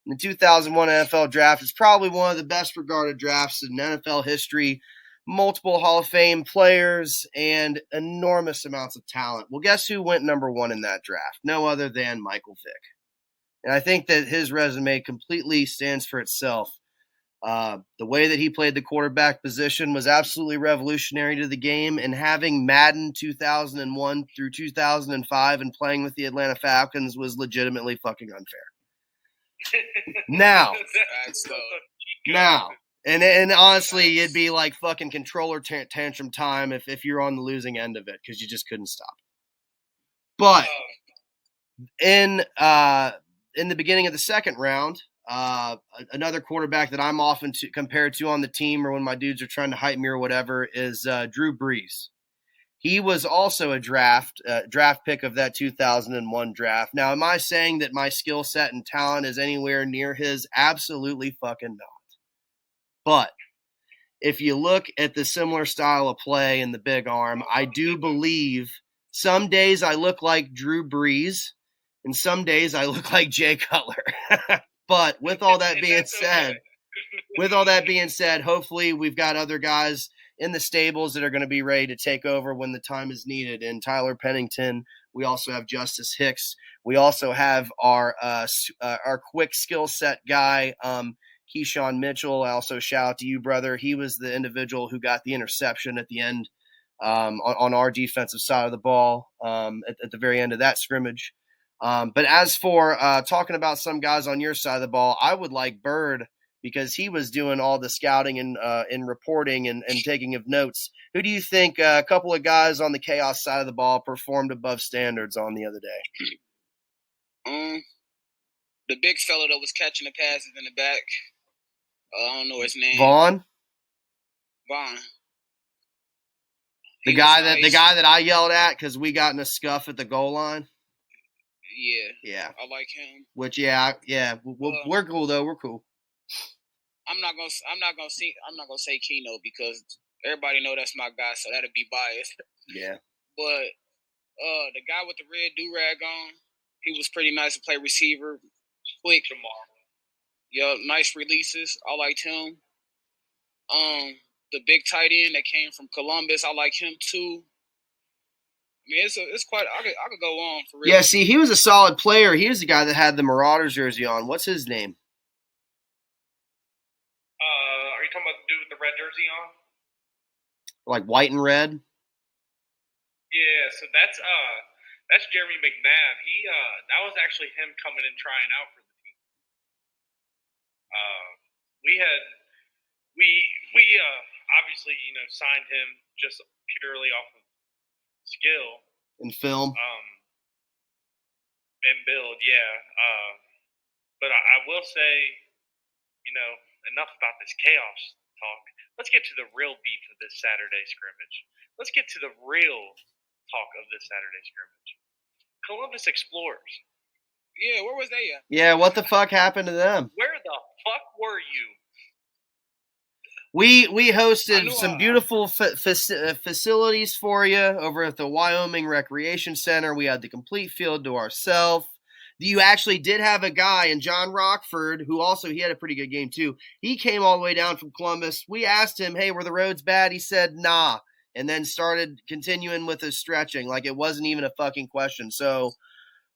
In the 2001 NFL draft is probably one of the best regarded drafts in NFL history. Multiple Hall of Fame players and enormous amounts of talent. Well, guess who went number one in that draft? No other than Michael Vick. And I think that his resume completely stands for itself. The way that he played the quarterback position was absolutely revolutionary to the game, and having Madden 2001 through 2005 and playing with the Atlanta Falcons was legitimately fucking unfair. Now, and honestly, it'd be like fucking controller tantrum time if you're on the losing end of it, because you just couldn't stop. But In the beginning of the second round, another quarterback that I'm often compared to on the team or when my dudes are trying to hype me or whatever is Drew Brees. He was also a draft pick of that 2001 draft. Now, am I saying that my skill set and talent is anywhere near his? Absolutely fucking not. But if you look at the similar style of play in the big arm, I do believe some days I look like Drew Brees and some days I look like Jay Cutler. But with all that being said, hopefully we've got other guys in the stables that are going to be ready to take over when the time is needed. And Tyler Pennington, we also have Justice Hicks. We also have our quick skill set guy, Keshawn Mitchell. I also shout out to you, brother. He was the individual who got the interception at the end on our defensive side of the ball at the very end of that scrimmage. But as for talking about some guys on your side of the ball, I would like Byrd, because he was doing all the scouting and reporting and taking of notes. Who do you think a couple of guys on the Chaos side of the ball performed above standards on the other day? The big fella that was catching the passes in the back. I don't know his name. Vaughn. The He guy was nice. that I yelled at because we got in a scuff at the goal line. Yeah. I like him. Which we're cool though. We're cool. I'm not gonna say Keno because everybody know that's my guy, so that'd be biased. Yeah. But the guy with the red do-rag on, he was pretty nice to play receiver, quick. Yeah, nice releases. I liked him. The big tight end that came from Columbus, I like him too. I mean, it's quite. I could go on for real. Yeah, see, he was a solid player. He was the guy that had the Marauders jersey on. What's his name? Are you talking about the dude with the red jersey on? Like white and red? Yeah, so that's Jeremy McNabb. He that was actually him coming and trying out for the team. We obviously signed him just purely off of skill and film and build, yeah. But I will say, enough about this chaos talk. Let's get to the real beef of this Saturday scrimmage. Let's get to the real talk of this Saturday scrimmage. Columbus Explorers. Yeah, where was they at? Yeah, what the fuck happened to them? Where the fuck were you? We hosted some beautiful facilities for you over at the Wyoming Recreation Center. We had the complete field to ourselves. You actually did have a guy in John Rockford who also, he had a pretty good game too. He came all the way down from Columbus. We asked him, hey, were the roads bad? He said, nah. And then started continuing with his stretching like it wasn't even a fucking question. So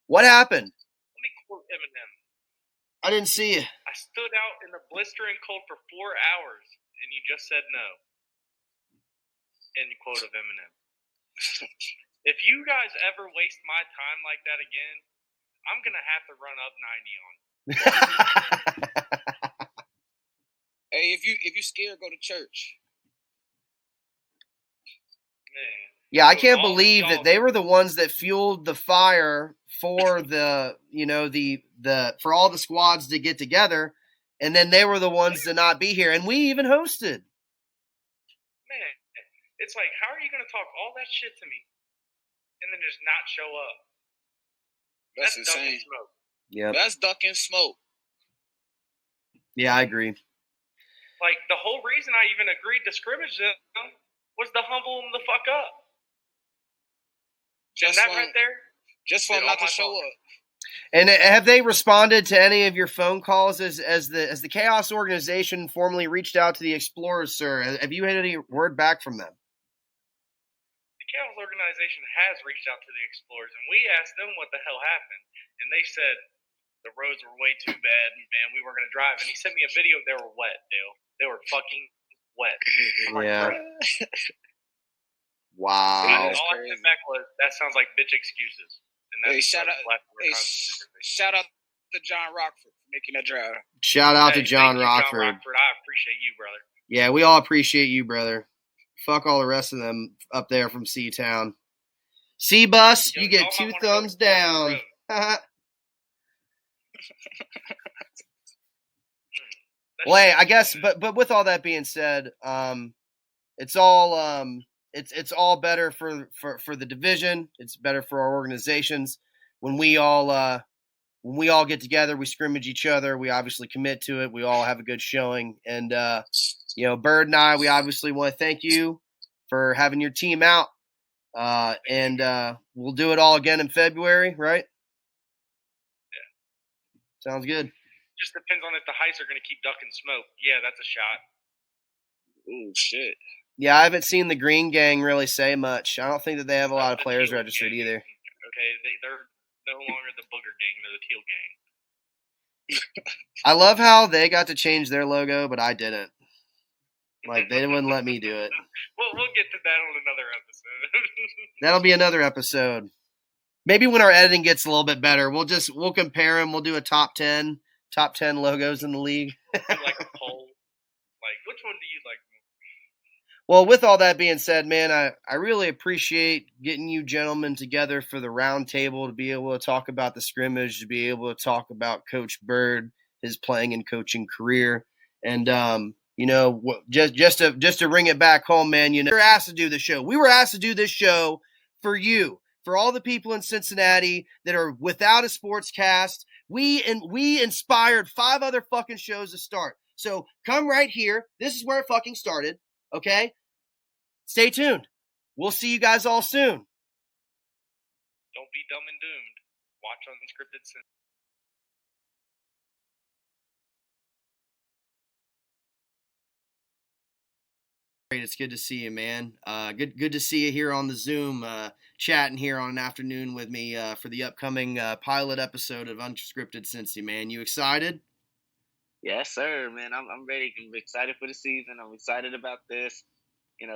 what happened? Let me quote Eminem. I didn't see you. I stood out in the blistering cold for 4 hours and you just said no. End quote of Eminem. If you guys ever waste my time like that again, I'm going to have to run up 90 on you. Hey, if you scared, go to church. Man. Yeah, I can't believe that they were the ones that fueled the fire for the for all the squads to get together, and then they were the ones to not be here, and we even hosted. Man, it's like, how are you going to talk all that shit to me and then just not show up? That's insane. Ducking smoke. Yeah, that's ducking smoke. Yeah, I agree. Like, the whole reason I even agreed to scrimmage them was to humble them the fuck up. Just that right there? Just for them not to show up. And have they responded to any of your phone calls as the Chaos organization formally reached out to the Explorers, sir? Have you had any word back from them? The Chaos organization has reached out to the Explorers, and we asked them what the hell happened. And they said the roads were way too bad, man, we weren't going to drive. And he sent me a video. They were wet, Dale. They were fucking wet. Yeah. Wow. And all I sent back was, that sounds like bitch excuses. And that's shout out to John Rockford for making that drive. Shout out to John Rockford. I appreciate you, brother. Yeah, we all appreciate you, brother. Fuck all the rest of them up there from C-Town. C-Bus, you get 2 thumbs down. Well, hey, I guess, but with all that being said, it's all it's all better for the division. It's better for our organizations when we all get together. We scrimmage each other. We obviously commit to it. We all have a good showing, and Byrd and I, we obviously want to thank you for having your team out, and we'll do it all again in February, right? Yeah, sounds good. Just depends on if the Heights are going to keep ducking smoke. Yeah, that's a shot. Oh, shit. Yeah, I haven't seen the Green Gang really say much. I don't think that they have a lot of players registered either. Okay, they're no longer the Booger Gang. They're the Teal Gang. I love how they got to change their logo, but I didn't. Like, they wouldn't let me do it. We'll get to that on another episode. That'll be another episode. Maybe when our editing gets a little bit better, we'll compare them. We'll do a top 10 logos in the league. Like a poll. Like, which one do you like? Well, with all that being said, man, I really appreciate getting you gentlemen together for the round table to be able to talk about the scrimmage, to be able to talk about Coach Byrd, his playing and coaching career. And, just to bring it back home, man, we were asked to do the show. We were asked to do this show for you, for all the people in Cincinnati that are without a sportscast. We inspired 5 other fucking shows to start. So come right here. This is where it fucking started. Okay? Stay tuned. We'll see you guys all soon. Don't be dumb and doomed. Watch Unscripted Cincy. Great. It's good to see you, man. Good to see you here on the Zoom, chatting here on an afternoon with me for the upcoming pilot episode of Unscripted Cincy, man. You excited? Yes, sir, man. I'm ready. I'm excited for the season. I'm excited about this. I'm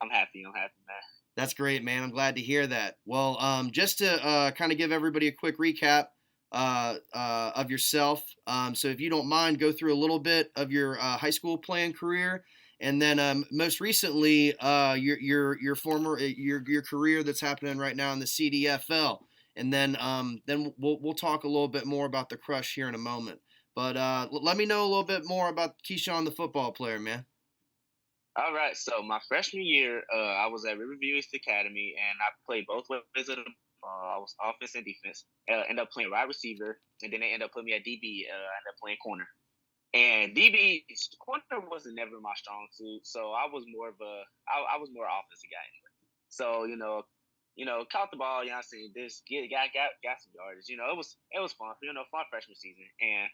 happy. I'm happy, man. That's great, man. I'm glad to hear that. Well, just to kind of give everybody a quick recap of yourself. So if you don't mind, go through a little bit of your high school playing career, and then most recently your career that's happening right now in the CDFL, and then we'll talk a little bit more about the Crush here in a moment. But let me know a little bit more about Keshawn, the football player, man. All right. So my freshman year, I was at Riverview East Academy, and I played both ways of the I was offense and defense. Ended up playing wide receiver, and then they ended up putting me at DB. I ended up playing corner. And DB, corner wasn't never my strong suit, so I was more offensive guy anyway. So caught the ball, I'm saying this, got some yardage. It was fun, fun freshman season. And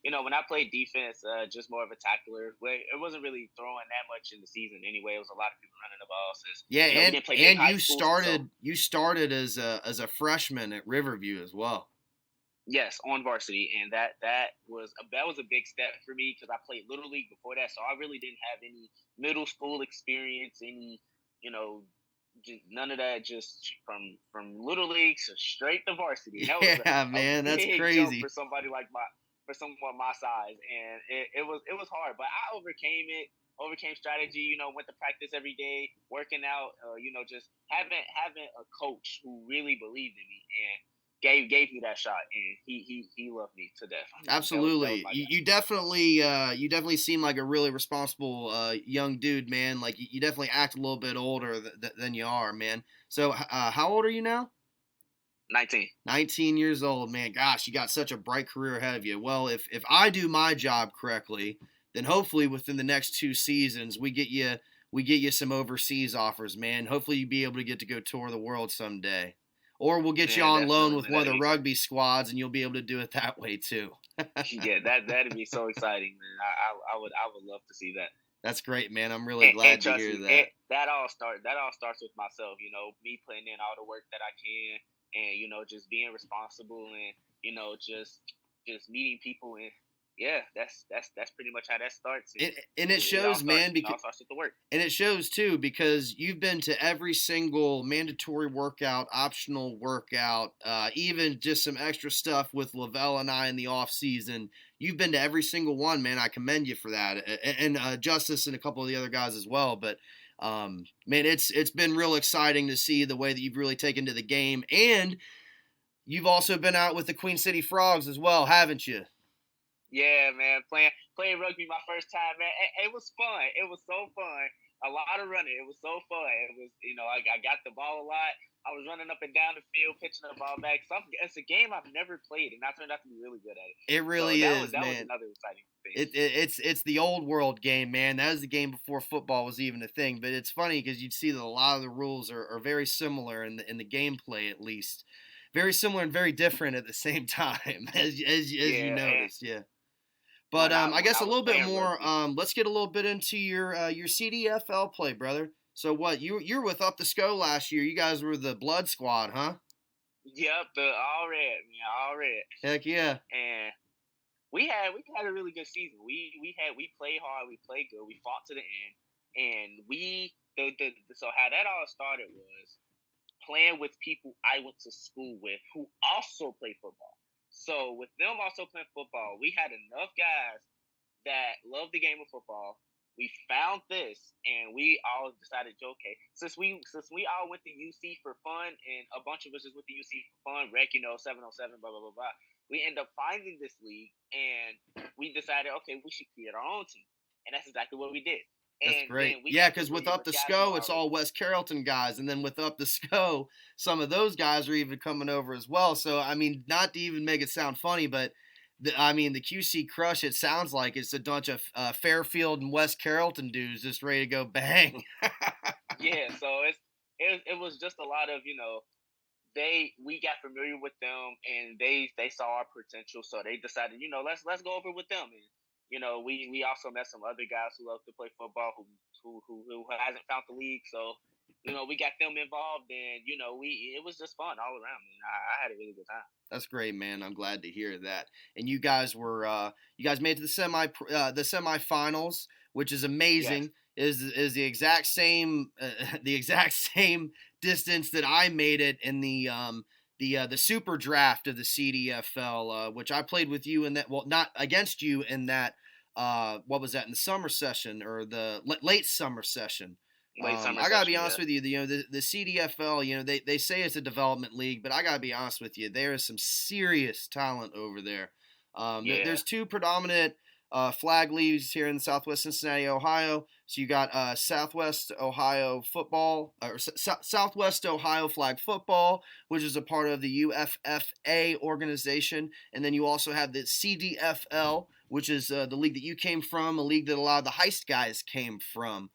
when I played defense, just more of a tackler. It wasn't really throwing that much in the season anyway. It was a lot of people running the ball. You started as a freshman at Riverview as well. Yes, on varsity, and that was a big step for me because I played Little League before that, so I really didn't have any middle school experience, none of that. Just from Little League to straight to varsity. That was man, that's big crazy jump for somebody for someone my size, and it was hard, but I overcame it. Overcame strategy, went to practice every day, working out, just having a coach who really believed in me and gave me that shot, and he loved me to death. Absolutely. You definitely seem like a really responsible young dude, man. Like you definitely act a little bit older than you are, man. So how old are you now? 19. 19 years old, man. Gosh, you got such a bright career ahead of you. Well, if I do my job correctly, then hopefully within the next 2 seasons we get you some overseas offers, man. Hopefully you'll be able to get to go tour the world someday. Or we'll get you on loan with one of the rugby squads, and you'll be able to do it that way too. Yeah, that'd be so exciting, man. I would love to see that. That's great, man. I'm really glad to hear that. That all starts with myself. Me putting in all the work that I can, and just being responsible, and just meeting people, and yeah, that's pretty much how that starts. And it shows, man, because it all starts with the work. And it shows too because you've been to every single mandatory workout, optional workout, even just some extra stuff with Lavelle and I in the off season. You've been to every single one, man. I commend you for that, and Justice and a couple of the other guys as well. But man, it's been real exciting to see the way that you've really taken to the game, and you've also been out with the Queen City Frogs as well, haven't you? Yeah, man. Playing rugby my first time, man. It was fun. It was so fun. A lot of running. It was so fun. It was, I got the ball a lot. I was running up and down the field, pitching the ball back. It's a game I've never played, and I turned out to be really good at it. It really is, that man. was another exciting thing. It's the old world game, man. That was the game before football was even a thing. But it's funny because you'd see that a lot of the rules are very similar in the gameplay, at least. Very similar and very different at the same time, as you notice, yeah. But I guess a little bit more. Let's get a little bit into your CDFL play, brother. So what you're with Up the Sco last year? You guys were the Blood Squad, huh? Yep, the all red, man, all red. Heck yeah! And we had a really good season. We played hard, we played good, we fought to the end, and so how that all started was playing with people I went to school with who also play football. So with them also playing football, we had enough guys that loved the game of football. We found this, and we all decided, okay, since we all went to UC for fun, and a bunch of us just went to UC for fun, rec, 707, blah, blah, blah, blah. We end up finding this league, and we decided, okay, we should create our own team. And that's exactly what we did. That's great. Yeah, because with Up the Sco, it's all West Carrollton guys. And then with Up the Sco, some of those guys are even coming over as well. So, I mean, not to even make it sound funny, but, the QC Crush, it sounds like it's a bunch of Fairfield and West Carrollton dudes just ready to go bang. Yeah, so it was just a lot of, we got familiar with them, and they saw our potential, so they decided, let's go over with them. And, we also met some other guys who love to play football who hasn't found the league. So, we got them involved, and, it was just fun all around. I had a really good time. That's great, man. I'm glad to hear that. And you guys were you guys made to the semifinals, which is amazing. Yes. Is the exact same distance that I made it in the super draft of the CDFL, which I played with you in that. Well, not against you in that. What was that, in the summer session or the late summer session? I gotta be honest with you. The CDFL, they say it's a development league, but I gotta be honest with you. There is some serious talent over there. There's two predominant flag leagues here in Southwest Cincinnati, Ohio. So you got Southwest Ohio football, or Southwest Ohio flag football, which is a part of the UFFA organization, and then you also have the CDFL, which is the league that you came from, a league that a lot of the heist guys came from.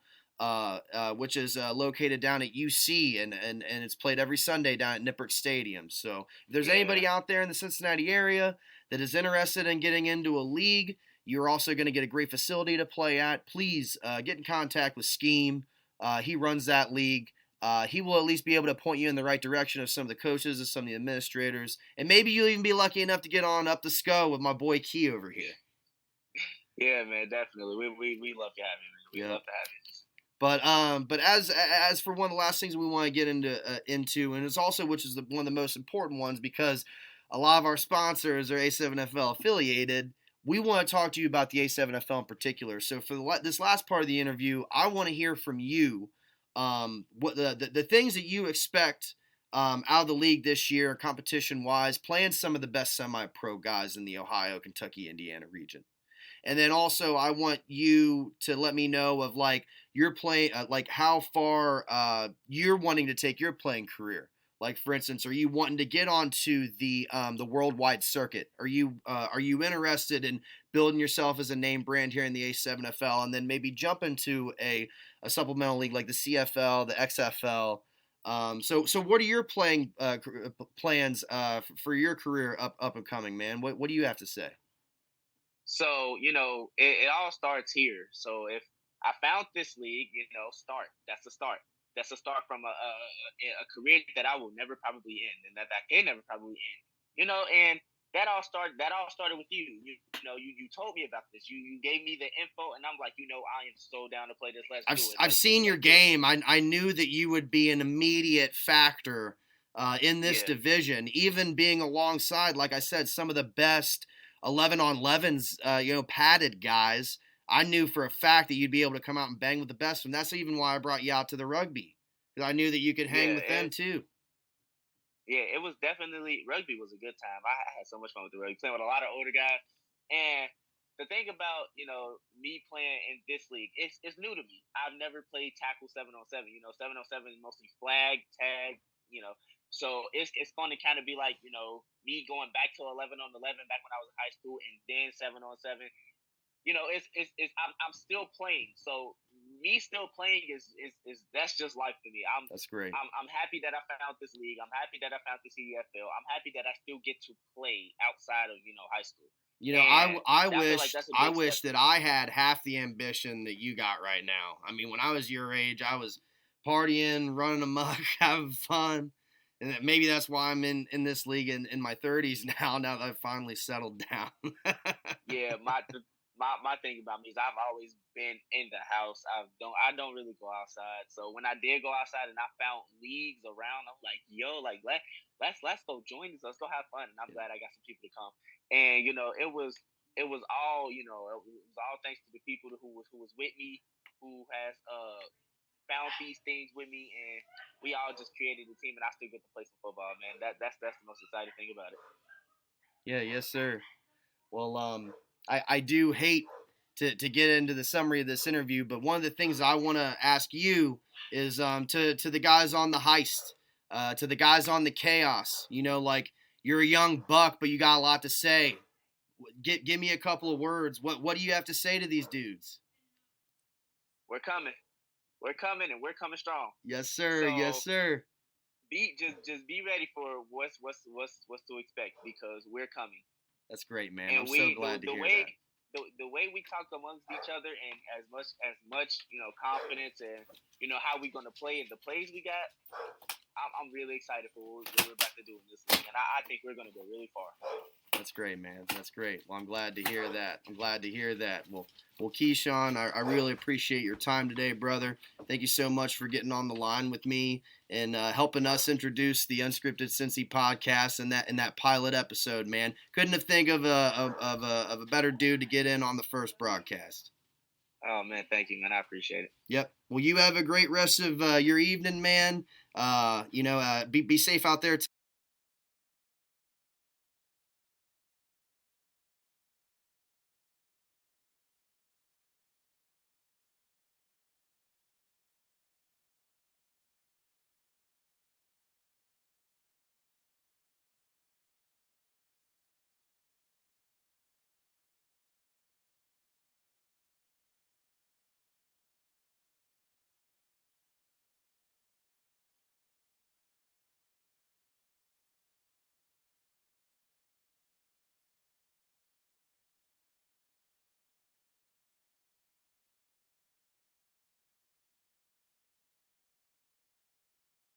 Which is located down at UC, and it's played every Sunday down at Nippert Stadium. So if there's anybody out there in the Cincinnati area that is interested in getting into a league, you're also going to get a great facility to play at. Please get in contact with Scheme. He runs that league. He will at least be able to point you in the right direction of some of the coaches and some of the administrators. And maybe you'll even be lucky enough to get on Up the Sco with my boy Key over here. Yeah, man, definitely. We love to have you. We love to have you. But as for one of the last things we want to get into, and it's also, which is one of the most important ones, because a lot of our sponsors are A7FL affiliated. We want to talk to you about the A7FL in particular. So for this last part of the interview, I want to hear from you what the things that you expect out of the league this year, competition wise, playing some of the best semi-pro guys in the Ohio, Kentucky, Indiana region. And then also, I want you to let me know of your play, how far you're wanting to take your playing career. Like, for instance, are you wanting to get onto the worldwide circuit? Are you interested in building yourself as a name brand here in the A7FL, and then maybe jump into a supplemental league like the CFL, the XFL? So what are your playing plans for your career up and coming, man? What do you have to say? So, it all starts here. So if I found this league, start. That's a start. That's a start from a career that I will never probably end, and that I can never probably end. And that all started with you. You told me about this. You gave me the info, and I'm like, I am so down to play this. Let's do it. I've seen your game. I knew that you would be an immediate factor in this division, even being alongside, like I said, some of the best 11-on-11s, padded guys. I knew for a fact that you'd be able to come out and bang with the best of them. That's even why I brought you out to the rugby, because I knew that you could hang with them too. Yeah, it was definitely rugby was a good time. I had so much fun with the rugby, playing with a lot of older guys. And the thing about me playing in this league, it's new to me. I've never played tackle 7-on-7. 7-on-7 is mostly flag, tag. So it's going to kind of be like me going back to 11-on-11 back when I was in high school, and then 7-on-7. I'm still playing. So me still playing is that's just life to me. That's great. I'm happy that I found this league. I'm happy that I found the CDFL. I'm happy that I still get to play outside of high school. I wish that I had half the ambition that you got right now. I mean, when I was your age, I was partying, running amok, having fun. And maybe that's why I'm in this league in my 30s now that I've finally settled down. Yeah, my thing about me is I've always been in the house. I don't really go outside. So when I did go outside and I found leagues around, I'm like, yo, like let's go join this. Let's go have fun. And I'm glad I got some people to come. And it was all it was all thanks to the people who was with me, who has found these things with me, and we all just created a team, and I still get to play some football, man. That's the most exciting thing about it. Yeah, yes, sir. Well, I do hate to get into the summary of this interview, but one of the things I want to ask you is to the guys on the heist, to the guys on the chaos. Like you're a young buck, but you got a lot to say. Give me a couple of words. What do you have to say to these dudes? We're coming, and we're coming strong. Yes, sir. So, yes, sir. Just be ready for what's to expect, because we're coming. That's great, man. And I'm so glad to hear that. The way we talk amongst each other, and as much confidence, and how we're gonna play, and the plays we got, I'm really excited for what we're about to do in this league, and I think we're gonna go really far. That's great, man. That's great. Well, I'm glad to hear that. Well, Keshawn, I really appreciate your time today, brother. Thank you so much for getting on the line with me and helping us introduce the Unscripted Cincy podcast and that pilot episode, man. Couldn't have think of a better dude to get in on the first broadcast. Oh man, thank you, man. I appreciate it. Yep. Well, you have a great rest of your evening, man. Be safe out there.